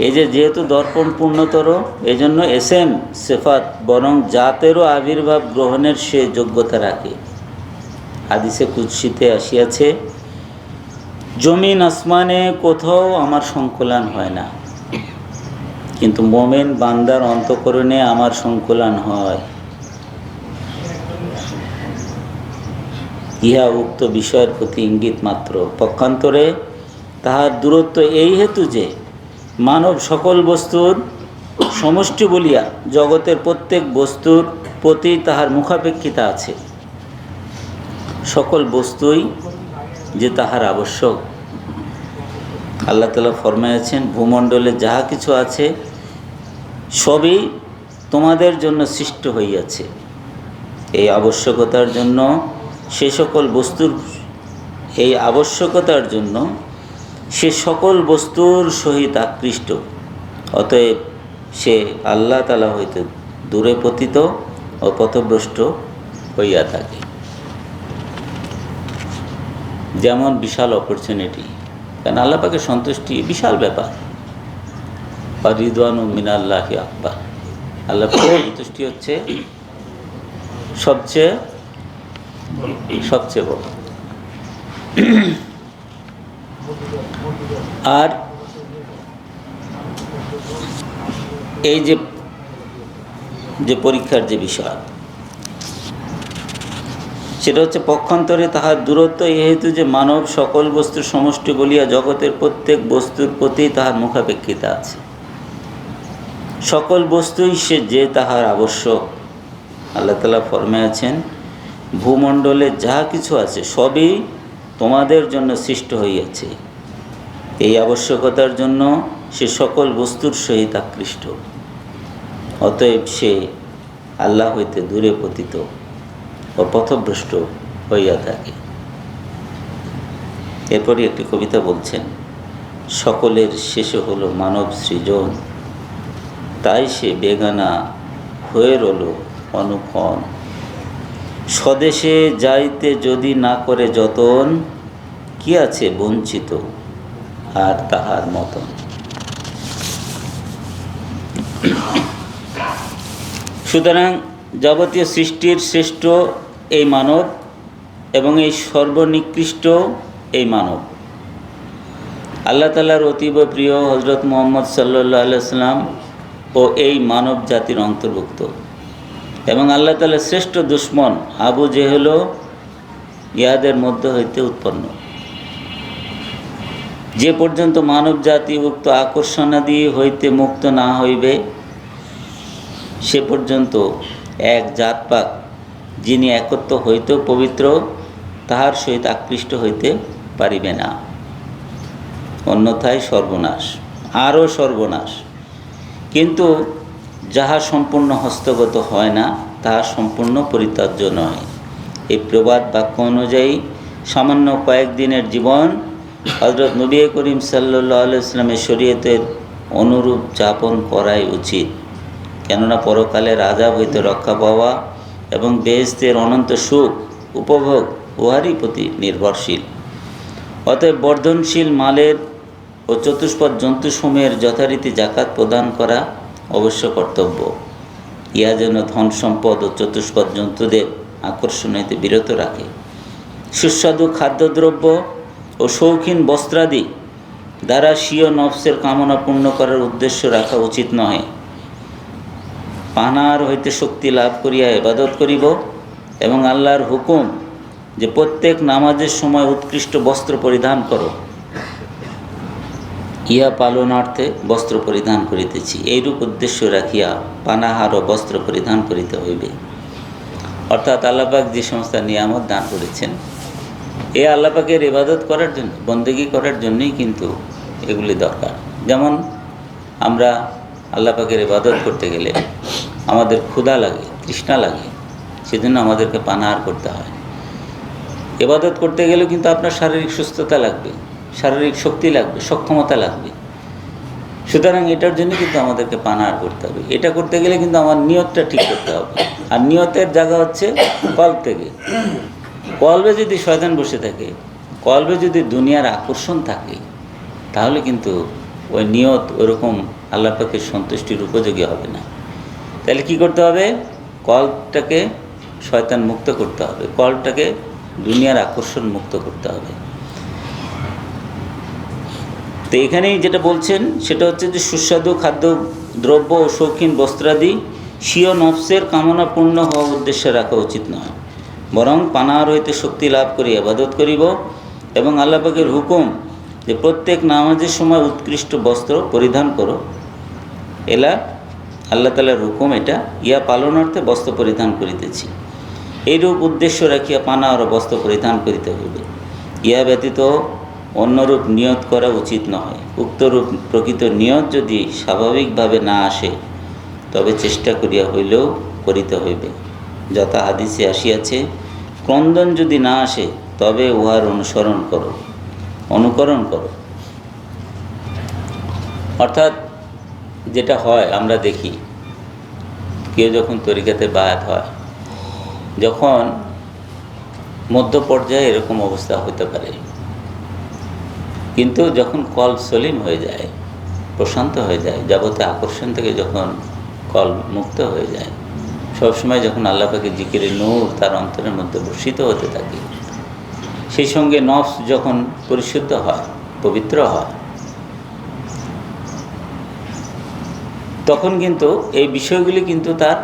এই যেহেতু দর্পণ পূর্ণতর, এই জন্য এসএম সেফাত বরং জাতেরও আবির্ভাব গ্রহণের সে যোগ্যতা রাখে। হাদিসে কুদসিতে আসিয়াছে, জমিন আসমানে কোথাও আমার সংকলন হয় না, কিন্তু মোমেন বান্দার অন্তঃকরণে আমার সংকলন হয়। ইহা উক্ত বিষয়ের প্রতি ইঙ্গিত মাত্র। পক্ষান্তরে তাহার দূরত্ব এই হেতু যে মানব সকল বস্তুর সমষ্টি বলিয়া জগতের প্রত্যেক বস্তুর প্রতি তাহার মুখাপেক্ষিতা আছে। সকল বস্তুই যে তাহার আবশ্যক। আল্লাহ তাআলা ফরমাইয়াছেন, ভূমণ্ডলে যাহা কিছু আছে সবই তোমাদের জন্য সৃষ্ট হইয়াছে। এই আবশ্যকতার জন্য সে সকল বস্তুর সে সকল বস্তুর সহিত আকৃষ্ট। অতএব সে আল্লাহ তাআলা হইতে দূরে পতিত ও পথভ্রষ্ট হইয়া থাকে। যেমন বিশাল অপরচুনিটি, কারণ আল্লাহ পাকের সন্তুষ্টি বিশাল ব্যাপার। রিদওয়ানু মিনাল্লাহি আকবার। আল্লাহ পাকের সন্তুষ্টি হচ্ছে সবচেয়ে বড়। আর এই যে পরীক্ষার যে বিষয়, সেটা হচ্ছে পক্ষান্তরে তাহার দূরত্ব এই হেতু যে মানব সকল বস্তুর সমষ্টি বলিয়া জগতের প্রত্যেক বস্তুর প্রতি তাহার মুখাপেক্ষিতা আছে। সকল বস্তুই সে যে তাহার আবশ্যক। আল্লাহ তাআলা ফরমাইয়াছেন, ভূমণ্ডলে যাহা কিছু আছে সবই তোমাদের জন্য সৃষ্ট হইয়াছে। এই আবশ্যকতার জন্য সে সকল বস্তুর সহিত আকৃষ্ট। অতএব সে আল্লাহ হইতে দূরে পতিত ও পথভ্রষ্ট হইয়া থাকে। এরপরই একটি কবিতা বলছেন, সকলের শেষে হলো মানব সৃজন, তাই সে বেগানা হয়ে রইল অনুক্ষণ। স্বদেশে যাইতে যদি না করে যতন, কি আছে বঞ্চিত আর তাহার মতন। সুতরাং যাবতীয় সৃষ্টির শ্রেষ্ঠ এই মানব এবং এই সর্বনিকৃষ্ট এই মানব। আল্লাহ তাআলার অতীব প্রিয় হযরত মুহাম্মদ সাল্লাল্লাহু আলাইহি ওয়াসাল্লাম ও এই মানব জাতির অন্তর্ভুক্ত, এবং আল্লাহ তাআলার শ্রেষ্ঠ দুশমন আবু জেহেল ইহাদের মধ্য হইতে উৎপন্ন। যে পর্যন্ত মানব জাতি উক্ত আকর্ষণাদি হইতে মুক্ত না হইবে, সে পর্যন্ত এক জাতপাত যিনি একত্ব হইতেও পবিত্র, তাহার সহিত আকৃষ্ট হইতে পারিবে না। অন্যথায় সর্বনাশ, আরও সর্বনাশ। কিন্তু যাহা সম্পূর্ণ হস্তগত হয় না, তাহা সম্পূর্ণ পরিত্যাজ্য নয়। এই প্রবাদ বাক্য অনুযায়ী সামান্য কয়েকদিনের জীবন হযরত নবী করিম সাল্লাল্লাহু আলাইহি ওয়াসাল্লামের শরীয়তের অনুরূপ যাপন করাই উচিত। কেননা পরকালের আযাব হইতে রক্ষা পাওয়া এবং বেহেশতের অনন্ত সুখ উপভোগ উহারই প্রতি নির্ভরশীল। অতএব বর্ধনশীল মালের ও চতুষ্পদ জন্তুসমূহের যথারীতি জাকাত প্রদান করা অবশ্য কর্তব্য। ইহা যেন ধন সম্পদ ও চতুষ্পদ জন্তুদের আকর্ষণ হইতে বিরত রাখে। সুস্বাদু খাদ্যদ্রব্য ও শৌখিন বস্ত্রাদি দ্বারা স্বীয় নফসের কামনা পূর্ণ করার উদ্দেশ্য রাখা উচিত নহে। পানাহার হইতে শক্তি লাভ করিয়া ইবাদত করিব, এবং আল্লাহর হুকুম যে প্রত্যেক নামাজের সময় উৎকৃষ্ট বস্ত্র পরিধান করো, ইহা পালনার্থে বস্ত্র পরিধান করিতেছি, এইরূপ উদ্দেশ্য রাখিয়া পানাহার ও বস্ত্র পরিধান করিতে হইবে। অর্থাৎ আল্লাহ পাক যে সমস্ত নিয়ামত দান করেছেন, এ আল্লাহ পাকের ইবাদত করার জন্য, বন্দেগী করার জন্যই কিন্তু এগুলি দরকার। যেমন আমরা আল্লাহ পাকের ইবাদত করতে গেলে আমাদের ক্ষুধা লাগে, তৃষ্ণা লাগে, সেজন্য আমাদেরকে পানাহার করতে হয়। ইবাদত করতে গেলেও কিন্তু আপনার শারীরিক সুস্থতা লাগবে, শারীরিক শক্তি লাগবে, সক্ষমতা লাগবে। সুতরাং এটার জন্য কিন্তু আমাদেরকে পানাহার করতে হবে। এটা করতে গেলে কিন্তু আমার নিয়তটা ঠিক করতে হবে। আর নিয়তের জায়গা হচ্ছে কল্ব থেকে। কলবে যদি শয়তান বসে থাকে, কলবে যদি দুনিয়ার আকর্ষণ থাকে, তাহলে কিন্তু ওই নিয়ত ওরকম আল্লাহ পাকের সন্তুষ্টির উপযোগী হবে না। তাহলে কি করতে হবে? কলবটাকে শয়তান মুক্ত করতে হবে, কলবটাকে দুনিয়ার আকর্ষণ মুক্ত করতে হবে। তো এখানেই যেটা বলছেন সেটা হচ্ছে যে সুস্বাদু খাদ্য দ্রব্য ও শৌখিন বস্ত্রাদি স্বীয় নফসের কামনা পূর্ণ হওয়া উদ্দেশ্যে রাখা উচিত নয়, বরং পানাহার হইতে শক্তি লাভ করি ইবাদত করিব। এবং আল্লাহ পাকের হুকুম যে প্রত্যেক নামাজের সময় উৎকৃষ্ট বস্ত্র পরিধান করো, এলা আল্লাহ তাআলার হুকুম, এটা ইয়া পালনার্থে বস্ত্র পরিধান করিতেছি। এইরূপ উদ্দেশ্য রাখিয়া পানাহার ও বস্ত্র পরিধান করিতে হইবে। ইহা ব্যতীত অন্যরূপ নিয়ত করা উচিত নয়। উক্তরূপ প্রকৃত নিয়ত যদি স্বাভাবিকভাবে না আসে, তবে চেষ্টা করিয়া হইলেও করিতে হইবে। যথা হাদিসে আসিয়াছে, ক্রন্দন যদি না আসে তবে উহার অনুকরণ করো। অর্থাৎ যেটা হয় আমরা দেখি, কেউ যখন তরিকাতে বায়াত হয়, যখন মধ্য পর্যায়ে এরকম অবস্থা হতে পারে, কিন্তু যখন কল্ব সলিম হয়ে যায়, প্রশান্ত হয়ে যায়, যাবতীয় আকর্ষণ থেকে যখন কল্ব মুক্ত হয়ে যায়, সবসময় যখন আল্লাহ পাকের জিকিরের নূর তার অন্তরের মধ্যে বর্ষিত হতে থাকে, সেই সঙ্গে নফস যখন পরিশুদ্ধ হয়, পবিত্র হয়, তখন কিন্তু এই বিষয়গুলি কিন্তু তার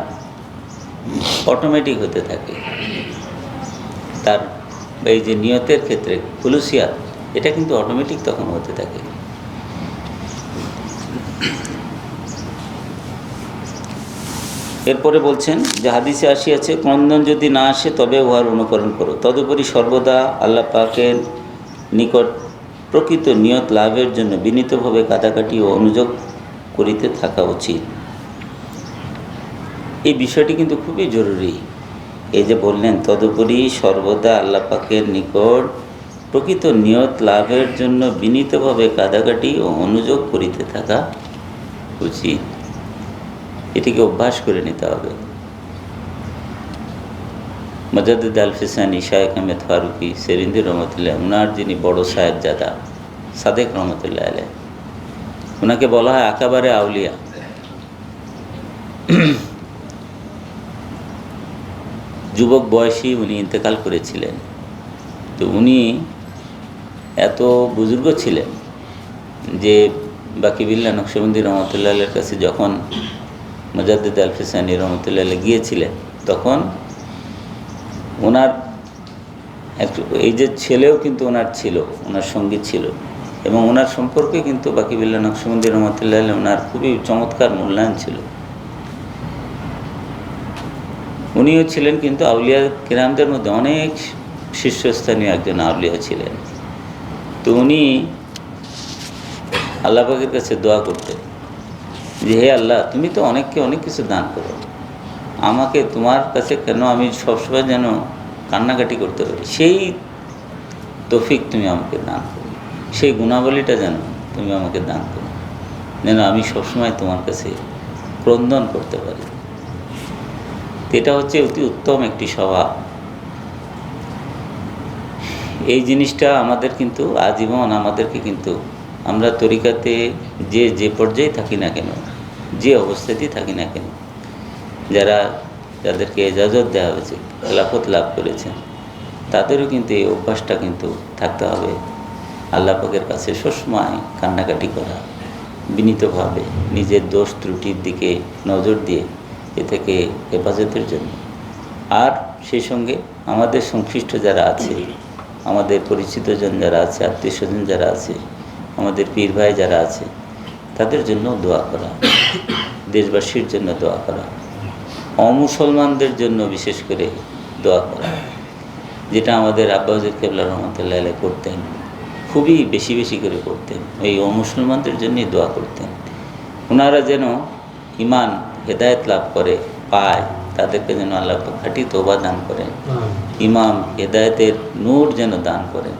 অটোমেটিক হতে থাকে। তার এই যে নিয়তের ক্ষেত্রে খুলুসিয়াত, এটা কিন্তু অটোমেটিক তখন হতে থাকে। এরপরে বলছেন যে হাদিসে আসিয়াছে, ক্রন্দন যদি না আসে তবে উহার অনুকরণ করো। তদুপরি সর্বদা আল্লাহ পাকের নিকট প্রকৃত নিয়ত লাভের জন্য বিনীতভাবে কাটাকাটি ও অনুযোগ করিতে থাকা উচিত। এই বিষয়টি কিন্তু খুবই জরুরি। এই যে বললেন, তদুপরি সর্বদা আল্লাহ পাকের নিকট প্রকৃত নিয়ত লাভের জন্য বিনীতভাবে কাদাকাটি ও অনুযোগ করিতে থাকা উচিত। এটিকে অভ্যাস করে নিতে হবে। মুজাদ্দিদ আল ফিসানি শায়েখ আহমেদ ফারুকি সেরিন্দি রহমতুল্লাহ, ওনার যিনি বড় সাহেবজাদা সাদেক রহমতুল্লাহ আলাইহ, ওনাকে বলা হয় আকাবারে আউলিয়া। যুবক বয়সী উনি ইন্তেকাল করেছিলেন। তো উনি এত বুজুর্গ ছিলেন যে বাকিবিল্লাহ নকশবন্দি রহমতুল্লাহ আলাইহির কাছে যখন মুজাদ্দিদ আল ফিসানি রহমতুল্লাহ আলাইহ গিয়েছিলেন, তখন ওনার এই যে ছেলেও কিন্তু ওনার ছিল, ওনার সঙ্গী ছিল, এবং ওনার সম্পর্কে কিন্তু বাকিবিল্লাহ নকশবন্দি রহমতুল্লাহ আলাইহ ওনার খুবই চমৎকার মূল্যায়ন ছিল। উনিও ছিলেন কিন্তু আউলিয়া কিরামদের মধ্যে অনেক শীর্ষস্থানীয় একজন আউলিয়া ছিলেন। তো উনি আল্লাহ পাকের কাছে দোয়া করতেন যে, হে আল্লাহ, তুমি তো অনেককে অনেক কিছু দান করো, আমাকে তোমার কাছে কেন আমি সবসময় যেন কান্নাকাটি করতে পারি, সেই তৌফিক তুমি আমাকে দান করো, সেই গুণাবলীটা যেন তুমি আমাকে দান করো, যেন আমি সবসময় তোমার কাছে ক্রন্দন করতে পারি। এটা হচ্ছে অতি উত্তম একটি স্বভাব। এই জিনিসটা আমাদের কিন্তু আজীবন আমাদেরকে কিন্তু আমরা তরিকাতে যে পর্যায়ে থাকি না কেন, যে অবস্থাতেই থাকি না কেন, যাদেরকে এজাজত দেওয়া হয়েছে, খেলাফত লাভ করেছেন, তাদেরও কিন্তু এই অভ্যাসটা কিন্তু থাকতে হবে। আল্লাহ পাকের কাছে সবসময় কান্নাকাটি করা, বিনীতভাবে নিজের দোষ ত্রুটির দিকে নজর দিয়ে এ থেকে হেফাজতের জন্য। আর সেই সঙ্গে আমাদের সংশ্লিষ্ট যারা আছে, আমাদের পরিচিতজন যারা আছে, আত্মীয় স্বজন যারা আছে, আমাদের পীর ভাই যারা আছে, তাদের জন্য দোয়া করা, দেশবাসীর জন্য দোয়া করা, অমুসলমানদের জন্য বিশেষ করে দোয়া করা, যেটা আমাদের আব্বা হুজুর কেবলা রহমতুল্লাহ আলাইহ করতেন, খুবই বেশি বেশি করে করতেন। এই অমুসলমানদের জন্যই দোয়া করতেন, ওনারা যেন ইমান হেদায়েত লাভ করে, পায়, তাদেরকে যেন আল্লাহ খাঁটি তওবা দান করেন, ইমাম হেদায়েতের নূর যেন দান করেন।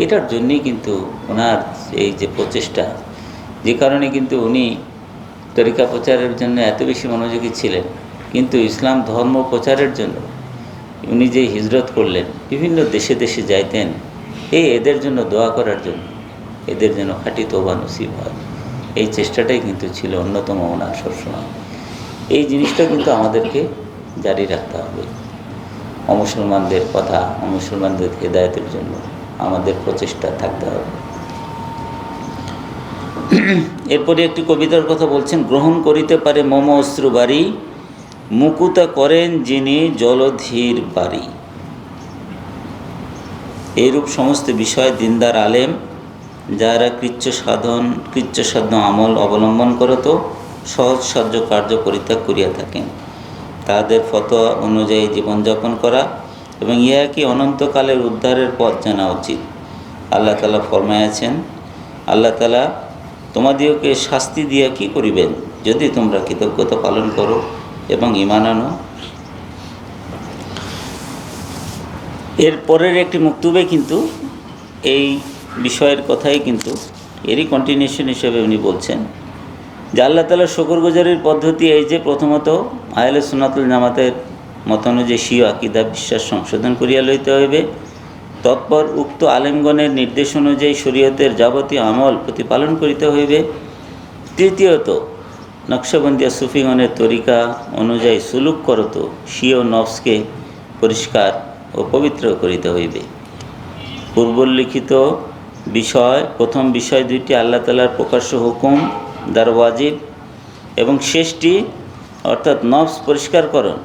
এটার জন্যই কিন্তু ওনার এই যে প্রচেষ্টা, যে কারণে কিন্তু উনি তরিকা প্রচারের জন্য এত বেশি মনোযোগী ছিলেন। কিন্তু ইসলাম ধর্ম প্রচারের জন্য উনি যে হিজরত করলেন, বিভিন্ন দেশে দেশে যাইতেন এদের জন্য দোয়া করার জন্য, এদের যেন খাঁটি তওবা নসিব হয়। এই চেষ্টাটাই কিন্তু ছিল অন্যতম ওনার সবসময়। এই জিনিসটা কিন্তু আমাদেরকে জারি রাখতে হবে। অমুসলমানদের কথা, অমুসলমানদের হেদায়েতের জন্য আমাদের প্রচেষ্টা থাকতে হবে। এরপরে একটি কবিতার কথা বলছেন, গ্রহণ করিতে পারে মম অশ্রু বাড়ি, মুকুতা করেন যিনি জলধীর বাড়ি। এইরূপ সমস্ত বিষয় দিনদার আলেম যারা কৃচ্ছসাধ্য আমল অবলম্বন করত, সহজসাধ্য কার্য পরিত্যাগ করিয়া থাকেন, তাদের ফতোয়া অনুযায়ী জীবনযাপন করা এবং ইহাকে অনন্তকালের উদ্ধারের পথ জানা উচিত। আল্লাহ তাআলা ফরমায়াছেন, আল্লাহ তাআলা তোমাদিওকে শাস্তি দিয়া কি করিবেন যদি তোমরা কৃতজ্ঞতা পালন করো এবং ঈমান আনো। এর পরের একটি মক্তুবে কিন্তু এই বিষয়ের কথাই কিন্তু এরই কন্টিনিউশন হিসেবে উনি বলছেন যে আল্লাহ তাআলার শুকরগুজারির পদ্ধতি এই যে, প্রথমত আহলে সুন্নাতুল জামাতের মতানুযায়ী স্বীয় আকীদা বিশ্বাস সংশোধন করিয়া লইতে হইবে, তৎপর উক্ত আলেমগণের নির্দেশ অনুযায়ী শরীয়তের যাবতীয় আমল প্রতিপালন করিতে হইবে। তৃতীয়ত নকশবন্দিয়া সুফিগণের তরিকা অনুযায়ী সুলুক করত স্বীয় নফসকে পরিষ্কার ও পবিত্র করিতে হইবে। পূর্বোল্লিখিত বিষয়, প্রথম বিষয় দুইটি আল্লাহ তাআলার প্রকাশ্য হুকুম দ্বারা ওয়াজিব এবং শেষটি অর্থাৎ নফস পরিষ্কারকরণ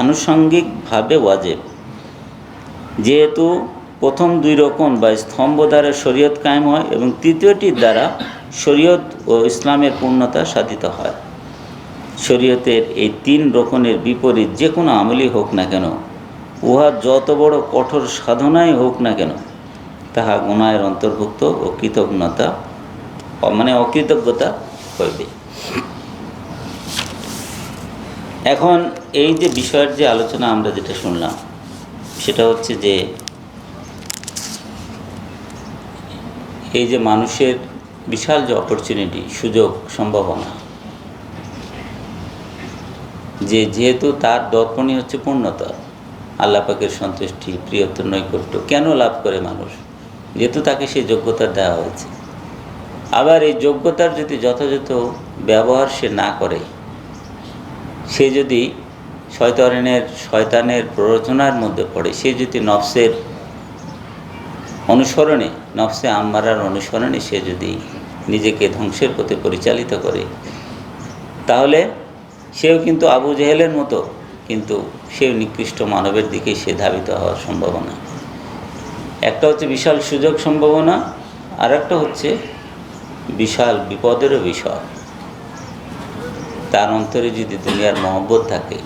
আনুষঙ্গিকভাবে ওয়াজিব। যেহেতু প্রথম দুই রকম বা স্তম্ভ দ্বারা শরীয়ত কায়েম হয় এবং তৃতীয়টির দ্বারা শরীয়ত ও ইসলামের পূর্ণতা সাধিত হয়। শরীয়তের এই তিন রকমের বিপরীত যে কোনো আমলই হোক না কেন, উহা যত বড় কঠোর সাধনাই হোক না কেন, তাহা গুনাহের অন্তর্ভুক্ত ও অকৃতজ্ঞতা হইবে। এখন এই যে বিষয়ের যে আলোচনা আমরা যেটা শুনলাম, সেটা হচ্ছে যে এই যে মানুষের বিশাল যে অপরচুনিটি, সুযোগ, সম্ভাবনা, যেহেতু তার দর্পণই হচ্ছে পূর্ণতা, আল্লাহ পাকের সন্তুষ্টি, প্রিয়ত্ব, নৈকট্য কেন লাভ করে মানুষ? যেহেতু তাকে সেই যোগ্যতা দেওয়া হয়েছে। আবার এই যোগ্যতার যদি যথাযথ ব্যবহার সে না করে, সে যদি শয়তানের প্ররোচনার মধ্যে পড়ে, সে যদি নফসের অনুসরণে, নফসে আম্মারার অনুসরণে সে যদি নিজেকে ধ্বংসের পথে পরিচালিত করে, তাহলে সেও কিন্তু আবু জেহেলের মতো, কিন্তু সেও নিকৃষ্ট মানবের দিকে সে ধাবিত হওয়ার সম্ভাবনা। একটা হচ্ছে বিশাল সুযোগ সম্ভাবনা, আর একটা হচ্ছে বিশাল বিপদেরও বিষয়। তার অন্তরে যদি দুনিয়ার মহব্বত থাকে,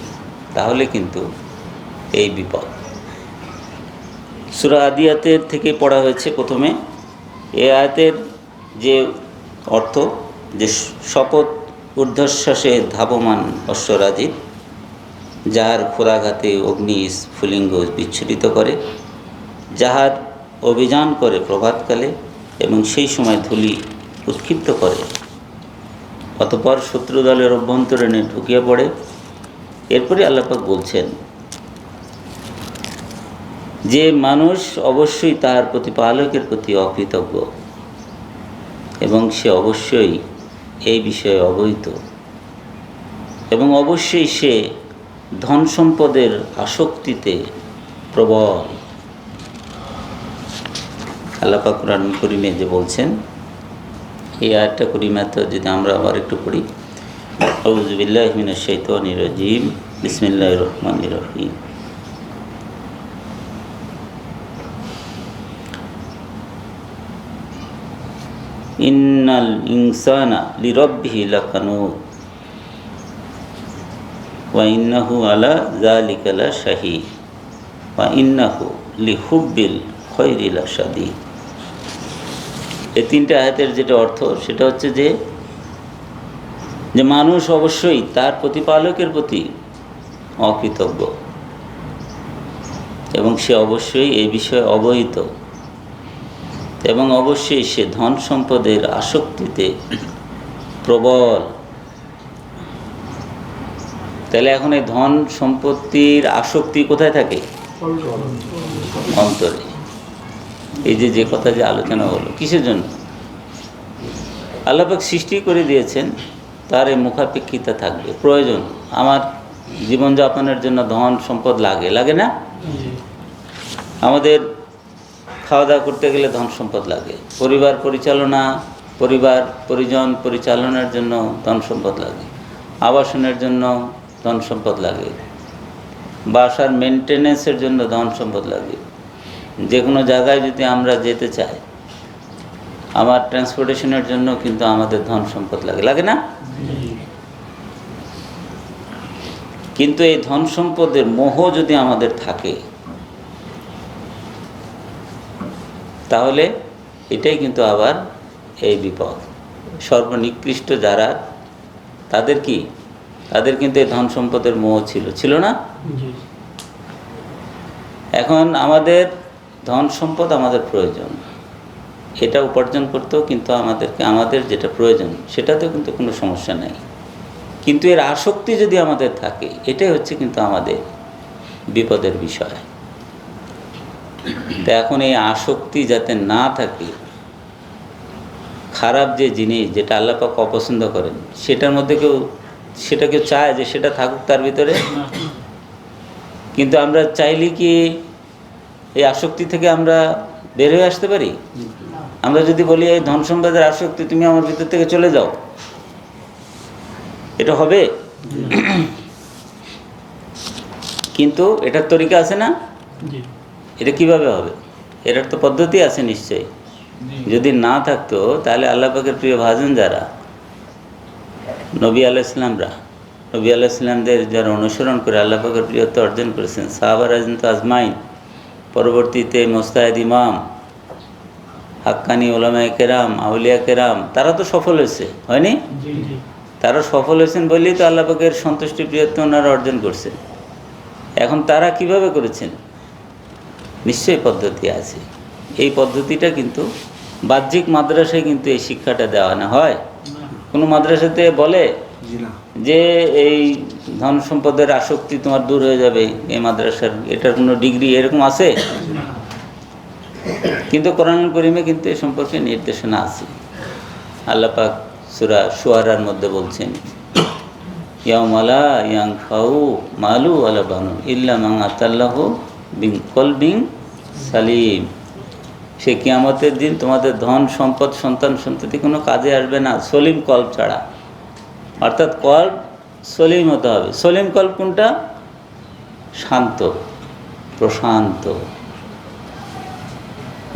তাহলে কিন্তু এই বিপদ। সূরা আদিয়াতের থেকে পড়া হয়েছে প্রথমে। এই আয়াতের যে অর্থ, যে শপথ ঊর্ধ্বশ্বাসে ধাবমান অশ্বরাজির, যাহার খোরাঘাতে অগ্নি স্ফুলিঙ্গ বিচ্ছুরিত করে, যাহার অভিযান করে প্রভাতকালে এবং সেই সময় ধূলি উৎক্ষিপ্ত করে, অতঃপর শত্রু দলের অভ্যন্তরীণে ঢুকিয়া পড়ে। এরপরে আল্লাহ পাক বলছেন যে মানুষ অবশ্যই তার প্রতিপালকের প্রতি অকৃতজ্ঞ এবং সে অবশ্যই এই বিষয়ে অবহিত, এবং অবশ্যই সে ধন সম্পদের আসক্তিতে প্রবল। আল্লাহ পাক কুরআন কারীমে যে বলছেন, এই আয়াতটা করিমাতে যদি আমরা আবার একটু পড়ি, আউযু বিল্লাহি মিনাশ শাইতানির রাজিম, বিসমিল্লাহির রহমানির রহিম। ইন্নাল ইনসানা লিরাব্বিহি লাকানুত ওয়া ইন্নাহু আলা যালিকা লাশাহীদ ওয়া ইন্নাহু লিহুব্বিল খায়রি লাশাদীদ। এই তিনটা আয়াতের যেটা অর্থ, সেটা হচ্ছে যে যে মানুষ অবশ্যই তার প্রতিপালকের প্রতি অকৃতজ্ঞ এবং সে অবশ্যই এই বিষয়ে অবহিত এবং অবশ্যই সে ধন সম্পদের আসক্তিতে প্রবল। তাহলে এখন এই ধন সম্পত্তির আসক্তি কোথায় থাকে? অন্তরে। এই যে কথা যে আলোচনা হলো, কিসের জন্য? আল্লাহ পাক সৃষ্টি করে দিয়েছেন, তার এই মুখাপেক্ষিতা থাকবে, প্রয়োজন। আমার জীবনযাপনের জন্য ধন সম্পদ লাগে, লাগে না? আমাদের খাওয়া দাওয়া করতে গেলে ধন সম্পদ লাগে, পরিবার পরিচালনা, পরিবার পরিজন পরিচালনার জন্য ধন সম্পদ লাগে, আবাসনের জন্য ধন সম্পদ লাগে, বাসার মেনটেন্যান্সের জন্য ধন সম্পদ লাগে। যে কোনো জায়গায় যদি আমরা যেতে চাই, আমার ট্রান্সপোর্টেশনের জন্য কিন্তু আমাদের ধন সম্পদ লাগে, লাগে না? কিন্তু এই ধন সম্পদের মোহ যদি আমাদের থাকে, তাহলে এটাই কিন্তু আবার এই বিপদ। সর্বনিকৃষ্ট যারা, তাদের কি? তাদের কিন্তু এই ধন সম্পদের মোহ ছিল না? এখন আমাদের ধন সম্পদ আমাদের প্রয়োজন, এটা উপার্জন করতেও কিন্তু আমাদের যেটা প্রয়োজন সেটাতেও কিন্তু কোনো সমস্যা নেই। কিন্তু এর আসক্তি যদি আমাদের থাকে, এটাই হচ্ছে কিন্তু আমাদের বিপদের বিষয়। তো এখন এই আসক্তি যাতে না থাকে, খারাপ যে জিনিস যেটা আল্লাহ পাক অপছন্দ করেন, সেটার মধ্যে সেটা কেউ চায় যে সেটা থাকুক তার ভিতরে? কিন্তু আমরা চাইলে কি এই আসক্তি থেকে আমরা বের হয়ে আসতে পারি? আমরা যদি বলি এই ধন সম্পদের আসক্তি, তুমি আমার ভিতর থেকে চলে যাও, এটা হবে? কিন্তু এটার তরিকা আছে না? এটা কিভাবে হবে? এটার তো পদ্ধতি আছে নিশ্চয়ই। যদি না থাকতো তাহলে আল্লাহ পাকের প্রিয় ভাজন যারা, নবী আলাইহিসসালামরা, নবী আলাইহিসসালামদের যারা অনুসরণ করে আল্লাহ পাকের প্রিয়ত্ব অর্জন করেছেন, সাহাবা রাজনীত আজমাইন, পরবর্তীতে মোস্তাহিদ ইমাম, হাক্কানি ওলামায়ে কেরাম, আউলিয়া কেরাম, তারা তো সফল হয়েছে, হয়নি? তারা সফল হয়েছেন বলেই তো আল্লাহ পাকের সন্তুষ্টি প্রিয়ত্ব ওনারা অর্জন করছেন। এখন তারা কিভাবে করেছেন? নিশ্চয়ই পদ্ধতি আছে। এই পদ্ধতিটা কিন্তু বাহ্যিক মাদ্রাসায় কিন্তু এই শিক্ষাটা দেওয়া না হয়। কোনো মাদ্রাসাতে বলে যে এই ধন সম্পদের আসক্তি তোমার দূর হয়ে যাবে, এই মাদ্রাসার এটার কোনো ডিগ্রি এরকম আছে? কিন্তু কোরআনুল কারীমে কিন্তু এ সম্পর্কে নির্দেশনা আছে। আল্লাহ পাক সূরা শুআরার মধ্যে বলছেন, ইয়াউমা লা ইয়ানফাউ মালু ওয়ালা বানুন ইল্লা মান আতাল্লাহু বিকলবিন সালিম। সে কিয়ামতের দিন তোমাদের ধন সম্পদ সন্তান সন্ততি কোনো কাজে আসবে না সলিম কল্ব ছাড়া। অর্থাৎ কল্ব সলিম হতে হবে। সলিম কল্ব কোনটা? শান্ত, প্রশান্ত,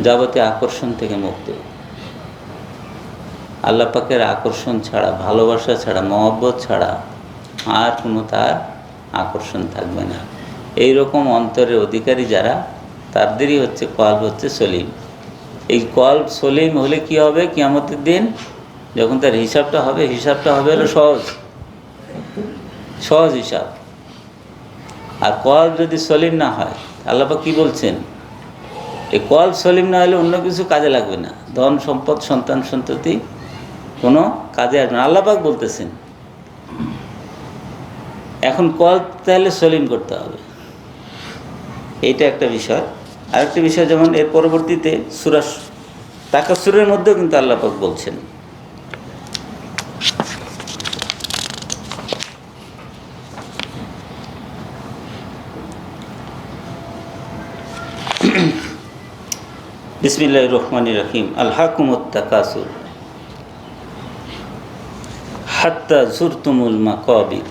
যাবতীয় আকর্ষণ থেকে মুক্ত। আল্লাহ পাকের আকর্ষণ ছাড়া, ভালোবাসা ছাড়া, মহব্বত ছাড়া আর কোনো তার আকর্ষণ থাকবে না। এই রকম অন্তরের অধিকারী যারা, তাদেরই হচ্ছে কল্ব হচ্ছে সলিম। এই কল্ব সলিম হলে কি হবে? কিয়ামতের দিন যখন তার হিসাবটা হবে হলো সহজ হিসাব। আর কল্ব যদি সলিম না হয়, আল্লাহ পাক কি বলছেন? এই কল্ব সলিম না হলে অন্য কিছু কাজে লাগবে না, ধন সম্পদ সন্তান সন্ততি কোনো কাজে আসবে না, আল্লাহ পাক বলতেছেন। এখন কল্ব তাহলে সলিম করতে হবে, এইটা একটা বিষয়। আরেকটা বিষয়, যেমন এর পরবর্তীতে সূরা তাকাসুরের মধ্যেও কিন্তু আল্লাহ পাক বলছেন, বিসমিল্লাহির রহমানির রহিম, আলহাকুমুত তাকাসুর হাত্তা যুরতুমুল মাকাবির।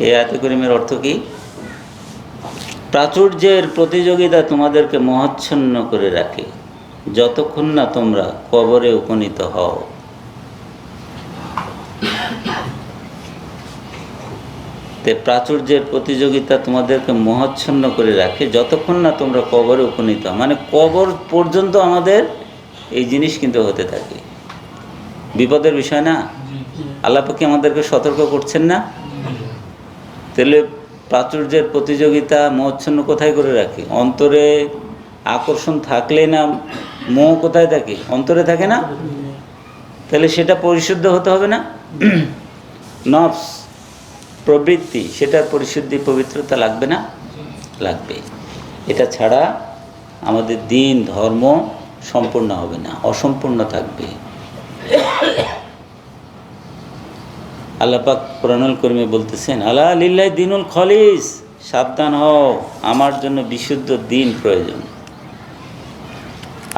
এই আয়াতে কারিমের অর্থ কি? প্রাচুর্যের প্রতিযোগিতা তোমাদেরকে মোহাচ্ছন্ন করে রাখে যতক্ষণ না তোমরা কবরে উপনীত হও। প্রাচুর্যের প্রতিযোগিতা তোমাদেরকে মোহাচ্ছন্ন করে রাখে যতক্ষণ না তোমরা কবরে উপনীত হও। মানে কবর পর্যন্ত আমাদের এই জিনিস কিন্তু হতে থাকে। বিপদের বিষয় না? আল্লাহ পাক কি আমাদেরকে সতর্ক করছেন না? তাহলে প্রাচুর্যের প্রতিযোগিতা মোহচ্ছন্ন কোথায় করে রাখে? অন্তরে আকর্ষণ থাকলে না মোহ কোথায় থাকে? অন্তরে থাকে না? তাহলে সেটা পরিশুদ্ধ হতে হবে না? নফস প্রবৃত্তি, সেটার পরিশুদ্ধি পবিত্রতা লাগবে না? লাগবে। এটা ছাড়া আমাদের দিন ধর্ম সম্পূর্ণ হবে না, অসম্পূর্ণ থাকবে। আল্লাহ পাক কোরআনুল কারীমে বলতেছেন, আলা লিল্লাহি দীনুল খালিস, সাবধান হও, আমার জন্য বিশুদ্ধ দিন প্রয়োজন।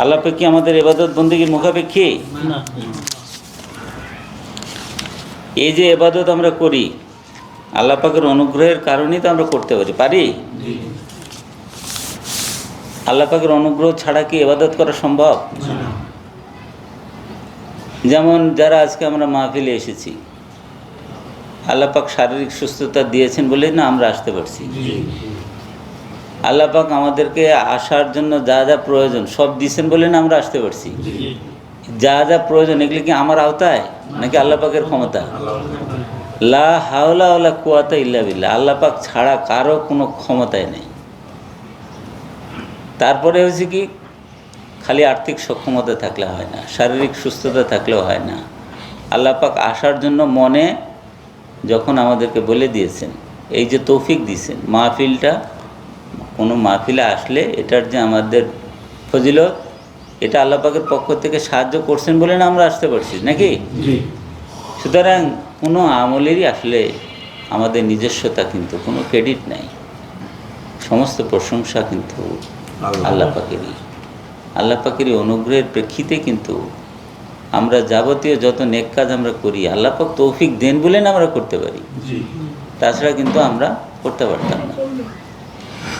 আল্লাহ পাক কি আমাদের ইবাদত বন্দেগীর মুখাপেক্ষী? এই যে ইবাদত আমরা করি, আল্লাহ পাকের অনুগ্রহের কারণেই তো আমরা করতে পারি। আল্লাহ পাকের অনুগ্রহ ছাড়া কি ইবাদত করা সম্ভব? যেমন যারা আজকে আমরা মাহফিলে এসেছি, আল্লাহ পাক শারীরিক সুস্থতা দিয়েছেন বলেই না আমরা আসতে পারছি। আল্লাহ পাক আমাদেরকে আসার জন্য যা যা প্রয়োজন সব দিয়েছেন বলে না আমরা আসতে পারছি। যা যা প্রয়োজন এগুলি কি আমার আওতায় নাকি আল্লাহ পাকের ক্ষমতা? লা হাওলা ওয়ালা কুওয়াতা ইল্লা বিল্লাহ, আল্লাহ পাক ছাড়া কারো কোনো ক্ষমতাই নেই। তারপরে হচ্ছে কি, খালি আর্থিক সক্ষমতা থাকলে হয় না, শারীরিক সুস্থতা থাকলেও হয় না। আল্লাহ পাক আসার জন্য মনে যখন আমাদেরকে বলে দিয়েছেন, এই যে তৌফিক দিয়েছেন, মাহফিলটা, কোনো মাহফিলে আসলে এটার যে আমাদের ফজিলত, এটা আল্লাহ পাকের পক্ষ থেকে সাহায্য করছেন বলে না আমরা আসতে পারছি নাকি? সুতরাং কোনো আমলেরই আসলে আমাদের নিজস্বতা কিন্তু কোনো ক্রেডিট নাই, সমস্ত প্রশংসা কিন্তু আল্লাহ পাকেরই। আল্লাহ পাকেরই অনুগ্রহের প্রেক্ষিতে কিন্তু আমরা যাবতীয় যত নেক কাজ আমরা করি, আল্লাহ পাক তৌফিক দেন বলে না আমরা করতে পারি, তাছাড়া কিন্তু আমরা করতে পারতাম না।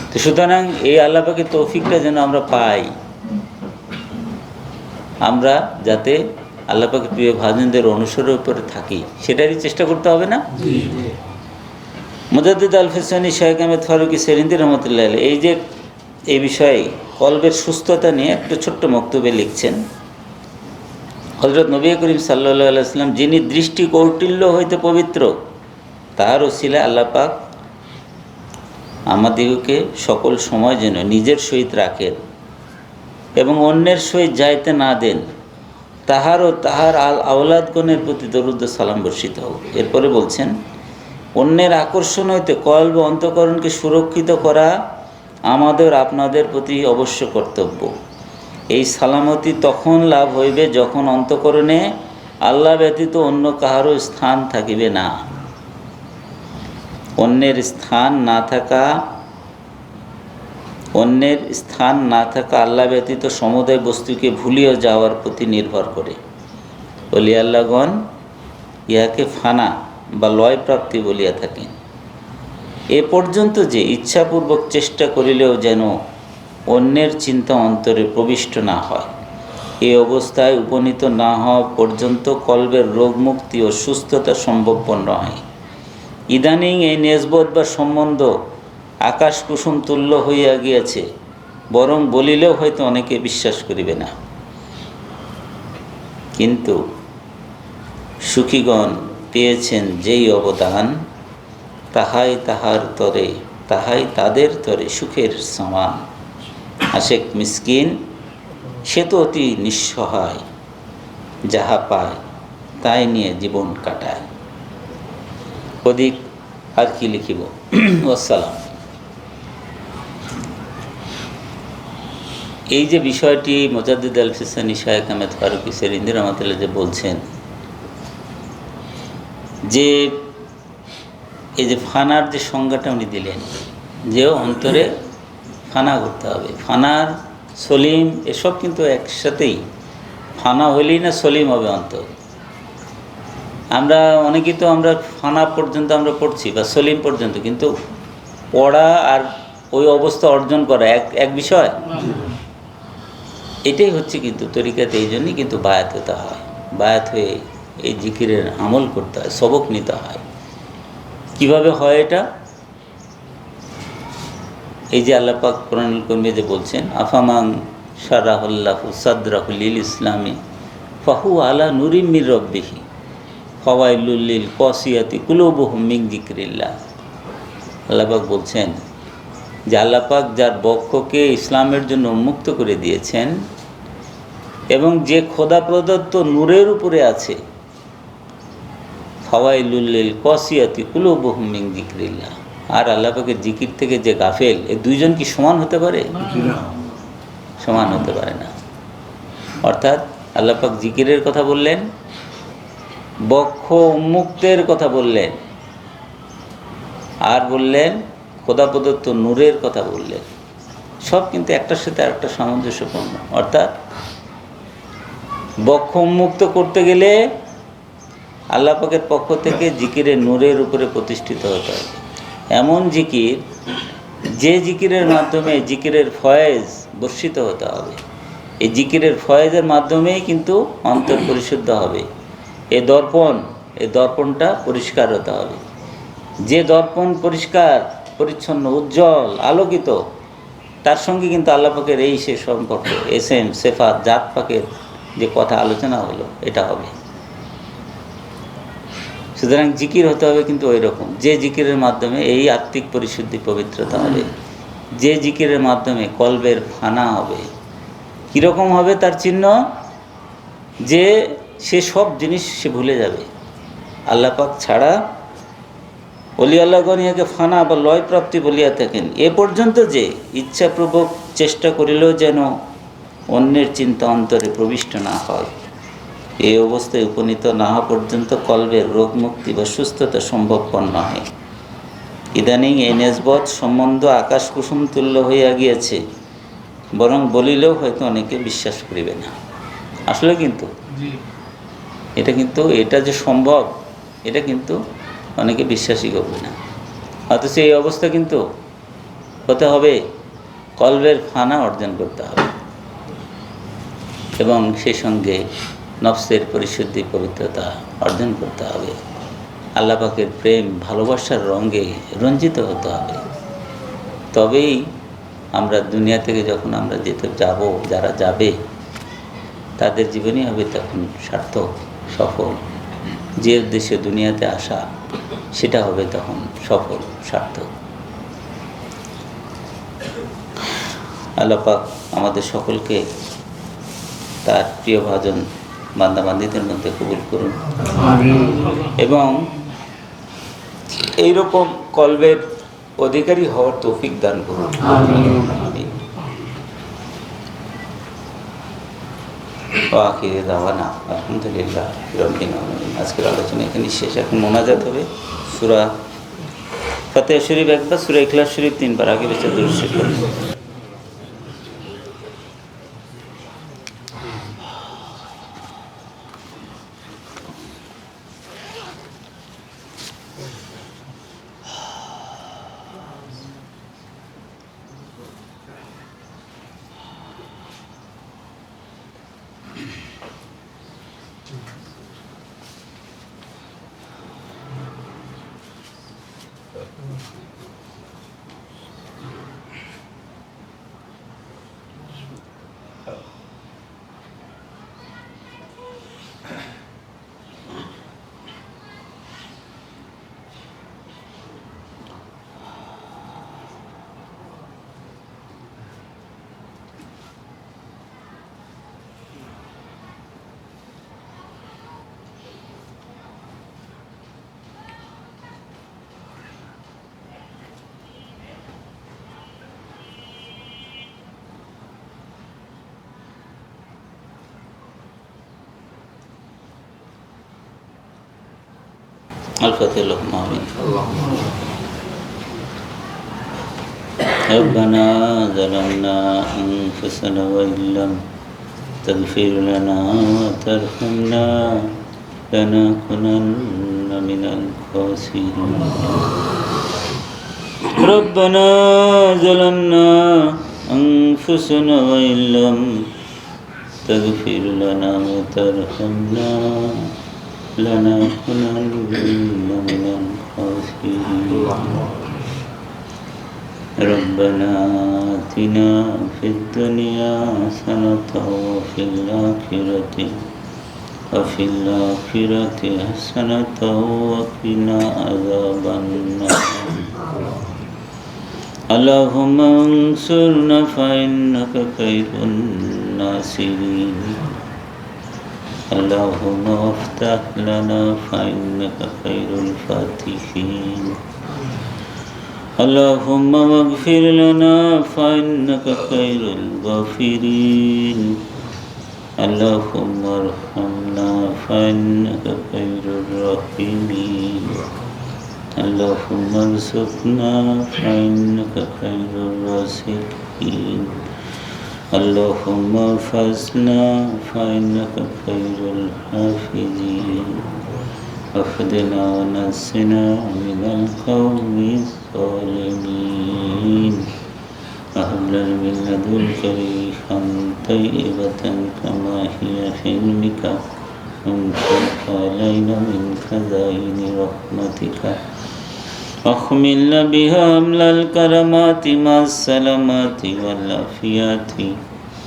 তো সুতরাং এই আল্লাহ পাকের তৌফিকটা যেন আমরা পাই, আমরা যাতে আল্লাহ পাকের প্রিয় ভাজনদের অনুসরণের উপরে থাকি, সেটারই চেষ্টা করতে হবে না? মুজাদ্দিদ আল ফিসানি শাইখ আহমেদ ফারুকি সেরিন্দি রহমতুল্লাহ এই যে এই বিষয়ে কলবের সুস্থতা নিয়ে একটা ছোট্ট বক্তব্যে লিখছেন, হযরত নবী করিম সাল্লাল্লাহু আলাইহি ওয়াসাল্লাম যিনি দৃষ্টি কৌটিল্য হইতে পবিত্র, তাহার ওসিলায় আল্লাহ পাক আমাদিগকে সকল সময় যেন নিজের সহিত রাখেন এবং অন্যের সহিত যাইতে না দেন, তাহার ও তাহার আওলাদগণের প্রতি দরুদ সালাম বর্ষিত হোক। এরপরে বলছেন, অন্যের আকর্ষণ হইতে কল্ব অন্তঃকরণকে সুরক্ষিত করা আমাদের আপনাদের প্রতি অবশ্য কর্তব্য। এই সালামতি তখন লাভ হইবে যখন অন্তঃকরণে আল্লাহ ব্যতীত অন্য কাহারও স্থান থাকিবে না। অন্যের স্থান না থাকা আল্লাহ ব্যতীত সমুদয় বস্তুকে ভুলিয়ে যাওয়ার প্রতি নির্ভর করে। ওলি আল্লাহগণ ইহাকে ফানা বা লয় প্রাপ্তি বলিয়া থাকেন। এ পর্যন্ত যে ইচ্ছাপূর্বক চেষ্টা করিলেও যেন অন্যের চিন্তা অন্তরে প্রবিষ্ট না হয়, এই অবস্থায় উপনীত না হওয়া পর্যন্ত কল্বের রোগমুক্তি ও সুস্থতা সম্ভবপর নয়। ইদানিং এই নেসবত বা সম্বন্ধ আকাশ কুসুম তুল্য হইয়া গিয়াছে, বরং বলিলেও হয়তো অনেকে বিশ্বাস করিবে না। কিন্তু সুখীগণ পেয়েছেন যেই অবদান, তাহাই তাদের তরে সুখের সমান। আশেক মিসকিন সে তো অতি নিঃসহায়, যাহা পায় তাই নিয়ে জীবন কাটায়। অধিক আর কি লিখিব? ওয়াসসালাম। এই যে বিষয়টি মুজাদ্দিদ আল ফিসানি শাইখ আহমেদ ফারুকি সেরিন্দি রহমতুল্লাহ যে বলছেন, যে এই যে ফানার যে সংজ্ঞাটা উনি দিলেন, যে অন্তরে ফানা করতে হবে, ফানার সলিম এসব কিন্তু একসাথেই, ফানা হইলেই না সলিম হবে অন্তর। আমরা অনেকেই তো আমরা ফানা পর্যন্ত আমরা পড়ছি বা সলিম পর্যন্ত, কিন্তু পড়া আর ওই অবস্থা অর্জন করা এক বিষয়। এটাই হচ্ছে কিন্তু তরিকাতে, এই জন্যই কিন্তু বায়াত হতে হয়। বায়াত হয়ে এই জিকিরের আমল করতে হয়, সবক নিতে হয়। কিভাবে হয় এটা? এই যে আল্লাহ পাক কোরআনুল কারীমে যে বলছেন, আফামান শারাহুল্লাহু সাদরাহু লিল ইসলামি ফাহু আলা নূরিম মির রাব্বিহি, ফাওয়াইলুল লিল কাসিয়াতি কুলুবুহুম মিন যিকরিল্লাহ। আল্লাহ পাক বলছেন যে আল্লাহ পাক যার বক্ষকে ইসলামের জন্য উন্মুক্ত করে দিয়েছেন এবং যে খোদা প্রদত্ত নূরের উপরে আছে, ফাওয়াইলুল লিল কাসিয়াতি কুলুবুহুম মিন যিকরিল্লাহ, আর আল্লাহ পাকের জিকির থেকে যে গাফেল, এই দুইজন কি সমান হতে পারে? সমান হতে পারে না। অর্থাৎ আল্লাহ পাক জিকিরের কথা বললেন, বক্ষ উন্মুক্তের কথা বললেন, আর বললেন খোদা প্রদত্ত নূরের কথা বললেন। সব কিন্তু একটার সাথে আরেকটা সামঞ্জস্যপূর্ণ। অর্থাৎ বক্ষ উন্মুক্ত করতে গেলে আল্লাহ পাকের পক্ষ থেকে জিকিরের নূরের উপরে প্রতিষ্ঠিত হতে হবে। এমন জিকির, যে জিকিরের মাধ্যমে জিকিরের ফয়েজ বর্ষিত হতে হবে। এই জিকিরের ফয়েজের মাধ্যমেই কিন্তু অন্তর পরিশুদ্ধ হবে। এই দর্পণটা পরিষ্কার হতে হবে। যে দর্পণ পরিষ্কার পরিচ্ছন্ন উজ্জ্বল আলোকিত, তার সঙ্গে কিন্তু আল্লাহ পাকের এই সে সম্পর্ক, এসএম সেফাত জাত পাকের যে কথা আলোচনা হলো, এটা হবে। সুতরাং জিকির হতে হবে কিন্তু ওই রকম, যে জিকিরের মাধ্যমে এই আত্মিক পরিশুদ্ধি পবিত্রতা হবে, যে জিকিরের মাধ্যমে কলবের ফানা হবে। কীরকম হবে তার চিহ্ন? যে সে সব জিনিস সে ভুলে যাবে। আল্লাহ পাক ছাড়া অলি আল্লাহগণ ইহাকে ফানা বা লয় প্রাপ্তি বলিয়া থাকেন। এ পর্যন্ত যে ইচ্ছাপূর্বক চেষ্টা করিলেও যেন অন্যের চিন্তা অন্তরে প্রবিষ্ট না হয়। এই অবস্থায় উপনীত না হওয়া পর্যন্ত কলবের রোগমুক্তি বা সুস্থতা সম্ভবপর নহে। ইদানিং এই নেসবত সম্বন্ধ আকাশ কুসুম তুল্য হইয়া গিয়েছে, বরং বলিলেও হয়তো অনেকে বিশ্বাস করিবে না। আসলে কিন্তু এটা যে সম্ভব, এটা কিন্তু অনেকে বিশ্বাসই করবে না। অথচ এই অবস্থা কিন্তু হতে হবে, কলবের ফানা অর্জন করতে হবে এবং সেই সঙ্গে নফসের পরিশুদ্ধি পবিত্রতা অর্জন করতে হবে। আল্লাহ পাকের প্রেম ভালোবাসার রঙে রঞ্জিত হতে হবে। তবেই আমরা দুনিয়া থেকে যখন আমরা যাব, যারা যাবে তাদের জীবনই হবে তখন সার্থক, সফল। যে উদ্দেশ্যে দুনিয়াতে আসা, সেটা হবে তখন সফল, সার্থক। আল্লাহ পাক আমাদের সকলকে তার প্রিয় ভাজন বান্দাবান্দীদের মধ্যে কবুল করুন এবং এইরকম কলবের অধিকারী হওয়ার তৌফিক দান করুন। আখিরে দাওয়ানা আলহামদুলিল্লাহ রাব্বিল আলামিন। আজকের আলোচনা এখানে শেষ। এখন মোনাজাত হবে। সূরা ফাতিহা শরীফ একবার, সূরা ইখলাস শরীফ 3 বার, আগে বেশি দরুদ শরীফ পড়ুন। الفاتحة. اللهم آمين. ربنا ظلمنا أنفسنا وإن لم تغفر لنا وترحمنا لنكونن من الخاسرين. ربنا ظلمنا أنفسنا وإن لم تغفر لنا وترحمنا لنكونن من الخاسرين. ربنا آتنا في الدنيا حسنة وفي الآخرة وفي الآخرة حسنة وقنا عذاب النار. اللهم انصرنا فإنك خير الناصرين. اللهم افتح لنا فإنك خير الفاتحين. اللهم اغفر لنا فإنك خير الغافرين. اللهم ارحمنا فإنك خير الراحمين. اللهم ارزقنا فإنك خير الرازقين. اللهم احفظنا فإنك خير الحافظين. واهدنا ونجنا من القوم الظالمين. وهب لنا من لدنك ريحا طيبة كما هي في علمك وانشق علينا من خزائن رحمتك. واحملنا بها أمل الكرامات مع السلامات والعافيات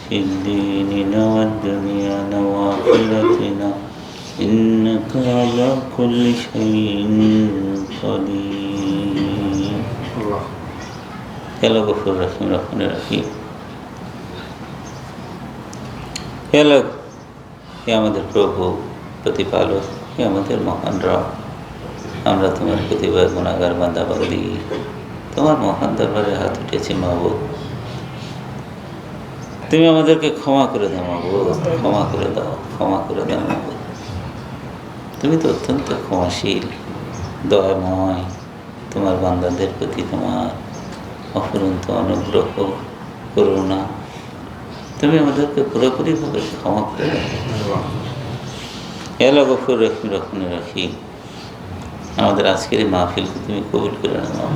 في ديننا والدنيا وآخرتنا إنك على كل شيء قدير. يا الله غفور رحيم رحمن رحيم. হে আল্লাহ, হে আমাদের প্রভু প্রতিপালক, হে আমাদের মহান রব, আমরা তোমার প্রতিবার গুনাহগার বান্দা বান্দি তোমার মহান দরবারে হাত উঠেছি মাবুদ। তুমি আমাদেরকে ক্ষমা করে দাও মাবুদ, ক্ষমা করে দাও, ক্ষমা করে দাও মাবুদ। তুমি তো অত্যন্ত ক্ষমাশীল, দয়াময়। তোমার বান্দাদের প্রতি তোমার অফুরন্ত অনুগ্রহ, করুণা, তুমি আমাদেরকে পুরোপুরিভাবে ক্ষমা করে দাও। হে আল্লাহ গফুর রহিম রহমান রহিম, আমাদের আজকের এই মাহফিলকে তুমি কবুল করে নাও।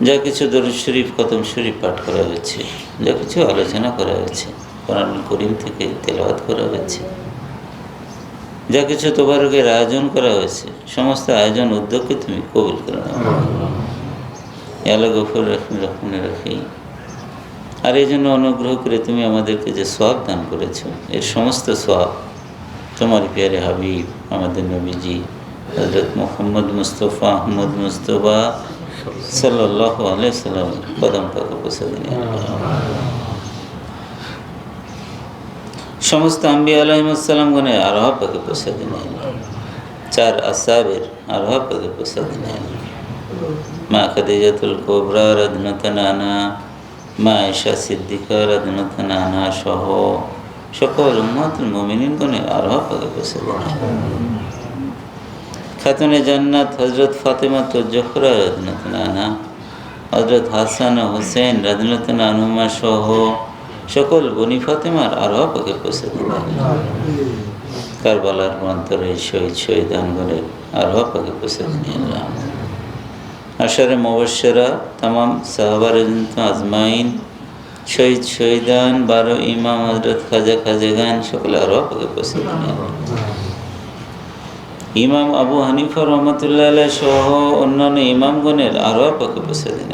যা কিছু দরুদ শরীফ, খতম শরীফ পাঠ করা হয়েছে, যা কিছু আলোচনা করা হয়েছে, কোরআনুল কারীম থেকে তেলাওয়াত করা হয়েছে, যা কিছু তোবারকের আয়োজন করা হয়েছে, সমস্ত আয়োজন উদ্যোগকে তুমি কবুল করে নাও। হে আল্লাহ গফুর রহিম রহমান রহিম, আর এই জন্য অনুগ্রহ করে তুমি আমাদেরকে যে সওয়াব দান করেছো, এর সমস্ত সওয়াব তোমার প্যারে হাবিব আমাদের নবীজি হযরত মুহাম্মদ মুস্তাফা আহমদ মুস্তফা সাল্লাল্লাহু আলাইহি সাল্লামের কদম পাকে পৌঁছে দিন। সমস্ত আম্বিয়া আলাইহিস সালাম গণের আরোহ পাকে পৌঁছে দিন। চার আসহাবের আরোহ পাকে পৌঁছে দিন। মা খাদিজাতুল কুবরা রাদিয়াল্লাহু আনহা, মা আয়েশা সিদ্দিকা রাদিয়াল্লাহু আনহা সহ সকল উম্মাতুল মুমিনিন গণের আরোহ পাকে পৌঁছে দিন। খাতুনে জান্নাত হযরত ফাতেমা তো জোহরা রাদিয়াল্লাহু আনহা, হযরত হাসান ও হুসেন রাদিয়াল্লাহু আনহুমা সহ সকল বনি ফাতেমার আরোহ পাকে পৌঁছে দিন। কারবালার প্রান্তরে শহীদ শহীদানগণের আরোহ পাকে পৌঁছে দিন। আশারে মুবাশশিরা তামাম সাহাবা রাদিয়াল্লাহু আজমাইন, শহীদ শহীদান 12 ইমাম হযরত খাজা খাজাগান সকল আরোহ পাকে পৌঁছে দিন। ইমাম আবু হানিফা রহমতুল্লাহ আলাইহি সহ অন্যান্য ইমামগণের আরোহ পাকে পৌঁছে দিন।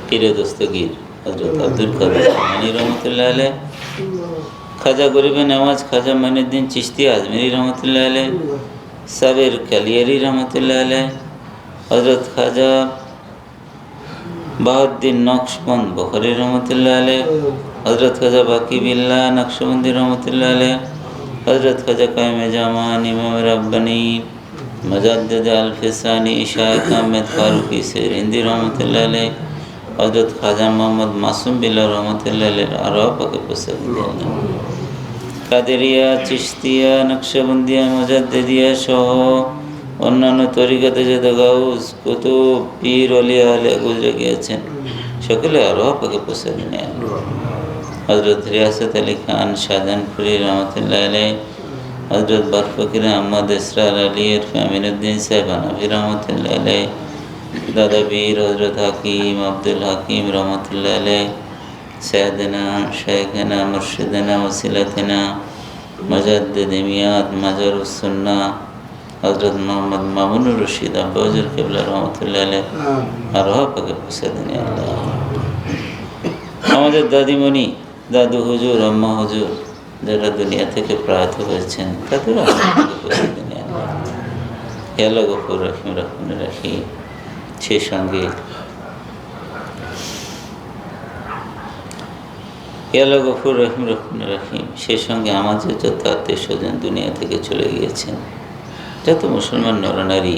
পীরে দস্তগীর হযরত আব্দুল কাদের জিলানী রহমতুল্লাহ আলাইহি, খাজা গরিবে নওয়াজ খাজা মাইনুদ্দিন চিশতি আজমেরি রহমতুল্লাহ আলাইহি, সাবের কালিয়ারি রহমতুল্লাহ আলাইহি, হযরত খাজা বাহাউদ্দিন নকশবন্দ বুখারী রহমতুল্লাহ আলাইহি, হযরত খাজা বাকি বিল্লাহ নকশবন্দি রহমতুল্লাহ আলাইহি, হযরত খাজা কায়েম জামান ইমাম রাব্বানি মুজাদ্দিদ আল ফিসানি শাইখ আহমেদ ফারুকি সেরিন্দি রহমতুল্লাহ আলাইহি, হযরত খাজা মোহাম্মদ মাসুম বিল্লাহ রহমতুল্লাহ আলাইহি আরোহ পাকে পৌঁছে দিন। কাদেরিয়া, চিশতিয়া, নকশবন্দিয়া, মুজাদ্দিদিয়া সহ অন্যান্য তরিকাতে যত গাউস কুতুব পীর ওলিয়া আলে গুজরে গিয়েছেন সকলে আরোহ পাকে পৌঁছে দিন। হযরত রিয়াসত আলী খান শাহজাহানপুরি রহমতুল্লাহ আলাইহি, হযরত বারফকির আহমদ ইসরার আলী আমিনুদ্দিন সাহেব হানাফি রহমতুল্লাহ আলাইহি, দাদা বীর হযরত হাকিম আব্দুল হাকিম রহমতুল্লাহ আলাইহি, সৈয়দনা শেখনা মুর্শিদনা ওসিলাতনা মুজাদ্দিদ মিয়াদ মাজারুস সুন্নাহ হযরত মোহাম্মদ মামুনুর রশিদ আব্বা হুজুর কিবলা রহমতুল্লাহ আলাইহি আরোহ পাকে পৌঁছে দিন। আমাদের দাদিমণি, দাদু হুজুর, আম্মা হুজুর যারা দুনিয়া থেকে প্রয়াত হয়েছেন তাদেরও উপস্থিতি নেই আল্লাহ। হে আল্লাহ গফুর রহিম রহমান রহিম, সেই সঙ্গে হে আল্লাহ গফুর রহিম রহমান রহিম, সেই সঙ্গে আমাদের যত আত্মীয় স্বজন দুনিয়া থেকে চলে গিয়েছেন, যত মুসলমান নরনারী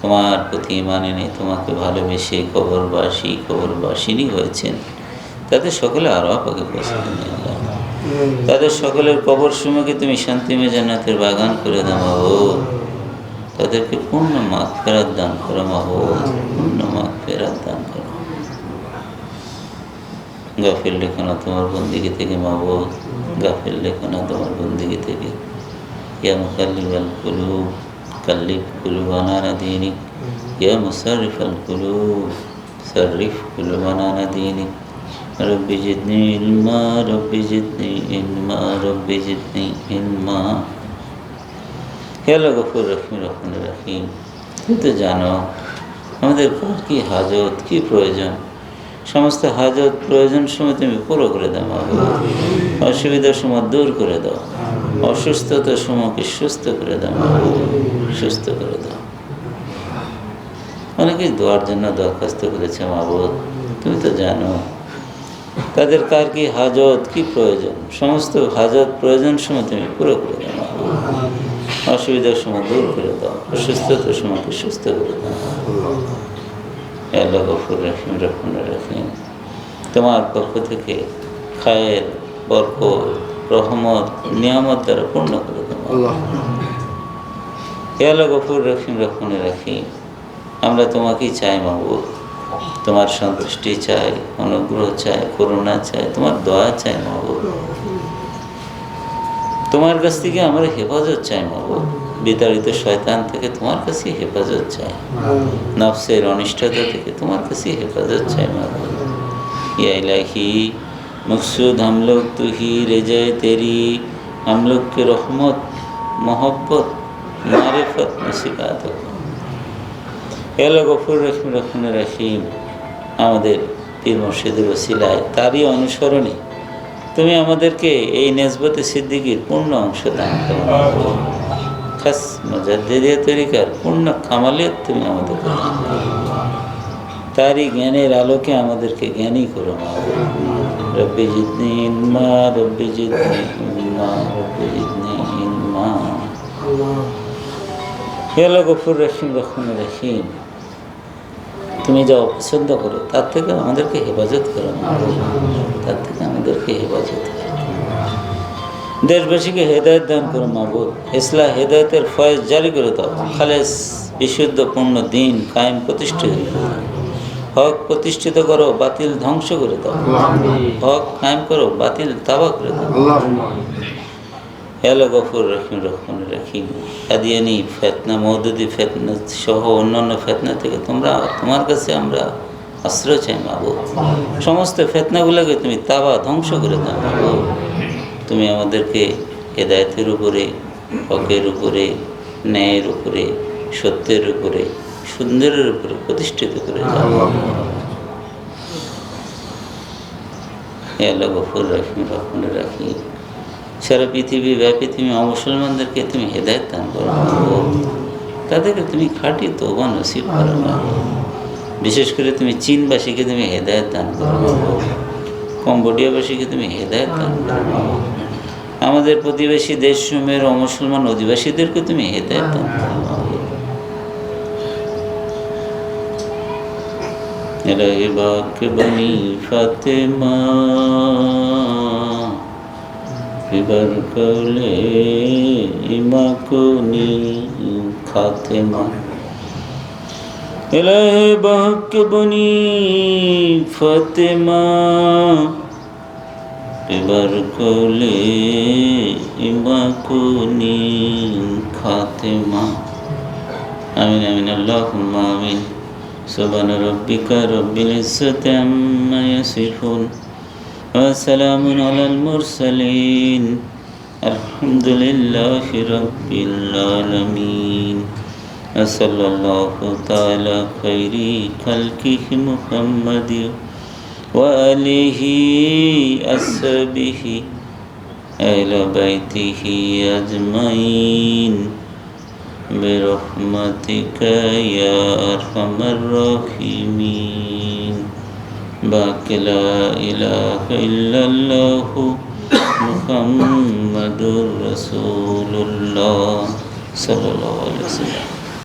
তোমার প্রতি ঈমান এনে তোমাকে ভালোবেসে কবরবাসিনী হয়েছেন, তাদের সকলে আরও পাকে পৌঁছাতে নিয়ে আল্লাহ। তাদের সকলের কবর সমূহকে তুমি শান্তিময় জান্নাতের বাগান করে দাও মাবুদ। তাদেরকে পূর্ণ মাগফিরাত দান করো মাবুদ, পূর্ণ মাগফিরাত দান করো। গাফিল লেখো না তোমার বন্দিগি থেকে মাবুদ, গাফিল লেখো না তোমার বন্দিগি থেকে। ইয়া মুকাল্লিবাল কুলুব কাল্লিব কুলুবানা আলা দীনিক, ইয়া মুসাররিফাল কুলুব সাররিফ কুলুবানা আলা দীনিক। রব্বি জিদনি ইলমা, রব্বি জিদনি ইলমা, রব্বি জিদনি ইলমা। হে আল্লাহ গফুর রহিম রহমান রহিম, তুমি তো জানো আমাদের কার কী হাজত, কী প্রয়োজন। সমস্ত হাজত প্রয়োজন সময় তুমি পুরো করে দাও মাবুদ। অসুবিধার সময় দূর করে দাও, অসুস্থতার সময়কে সুস্থ করে দাও মাবুদ, সুস্থ করে দাও। অনেকেই দোয়ার জন্য দরখাস্ত করেছে মাবুদ, তুমি তো জানো তাদের কার কী হাজত, কী প্রয়োজন। সমস্ত হাজত প্রয়োজন সময় তুমি পুরো করে দাও মাবুদ। অসুবিধার সময় দূর করে দাও, অসুস্থতার সময়কে সুস্থ করে দাও। আল্লাহ গফুর রহিম রহমান রহিম, তোমার পক্ষ থেকে খায়ের, বরকত, রহমত, নিয়ামত দ্বারা পূর্ণ করে দাও আল্লাহ গফুর রহিম রহমান রহিম। আমরা তোমাকেই চাই মাবুদ, তোমার সন্তুষ্টি চাই, অনুগ্রহ চাই, করুণা চাই, তোমার দয়া চাই মাবুদ। তোমার কাছ থেকে আমরা হেফাজত চাই মাবুদ। বিতাড়িত শয়তান থেকে তোমার কাছে হেফাজত চাই, নফসের অনিষ্টতা থেকে তোমার কাছে হেফাজত চাই মাবুদ। या इलाही मकसूद हम लोग तू ही रज़ा तेरी, हम लोग की रहमत मोहब्बत मारिफत नसीबात हो। আল্লাহ গফুর রহিম রহমান রহিম, আমাদের পীর মুর্শিদের ওসিলায় তারই অনুসরণে তুমি আমাদেরকে এই নেসবতে সিদ্দিকির পূর্ণ অংশ দান করো। খাস মুজাদ্দিদিয়া তরিকার পূর্ণ কামালিয়ত তুমি আমাদেরকে দান করো। তারই জ্ঞানের আলোকে আমাদেরকে জ্ঞানী করো মাবুদ। রব্বি জিদনি ইলমা, রব্বি জিদনি ইলমা, রব্বি জিদনি ইলমা। হে আল্লাহ গফুর রহিম রহমান রহিম, তুমি যা অপছন্দ করো তার থেকে আমাদেরকে হেফাজত করো মাবুদ, তার থেকে আমাদেরকে হেফাজত করো। দেশবাসীকে হেদায়েত দান করো মাবুদ। ইসলাহ হেদায়েতের ফয়েজ জারি করে দাও। খালেস বিশুদ্ধ পূর্ণ দিন কায়েম প্রতিষ্ঠিত করো। হক প্রতিষ্ঠিত করো, বাতিল ধ্বংস করে দাও। হক কায়েম করো, বাতিল তাবা করে দাও। হ্যালো গফুর রহিম রহমান রহিম, কাদিয়ানি ফেতনা, মওদুদি ফেতনা সহ অন্যান্য ফেতনা থেকে তোমার কাছে আমরা আশ্রয় চাই মাবুদ। সমস্ত ফেতনাগুলোকে তুমি তাবা ধ্বংস করে দাও মাবুদ। তুমি আমাদেরকে হেদায়েতের উপরে, হকের উপরে, ন্যায়ের উপরে, সত্যের উপরে, সুন্দরের উপরে প্রতিষ্ঠিত করে যাও। আল্লাহ গফুর রহিম রহমান রহিম, সারা পৃথিবী ব্যাপী তুমি অমুসলমানদেরকে তুমি হেদায়েত দান করো, তাদেরকে তুমি খাঁটি তওবা নসিব করো। বিশেষ করে তুমি চীনবাসীকে তুমি হেদায়েত দান করো, কম্বোডিয়াবাসীকে তুমি হেদায়েত দান করো। আমাদের প্রতিবেশী দেশসমূহের অমুসলমান অধিবাসীদেরকে তুমি হেদায়েত দান করো। रहबाक बनी फातिमा फिबर कौले इमाकुनी खातिमा। रहबाक बनी फातिमा फिबर कौले इमाकुनी खातिमा। आमीन आमीन अल्लाहुम्मा आमीन। सुब्हान रब्बिका रब्बिल इज्जति अम्मा यसिफून व सलामुन अलल मुरसलीन अल्हम्दुलिल्लाहि रब्बिल आलमीन। सल्लल्लाहु तआला खैरी खल्किहि मुहम्मद व आलिहि अस्हबिहि أهل بيته أجمعين برحمتك يا أرحم الراحمين باك لا إله إلا الله محمد رسول الله صلى الله عليه وسلم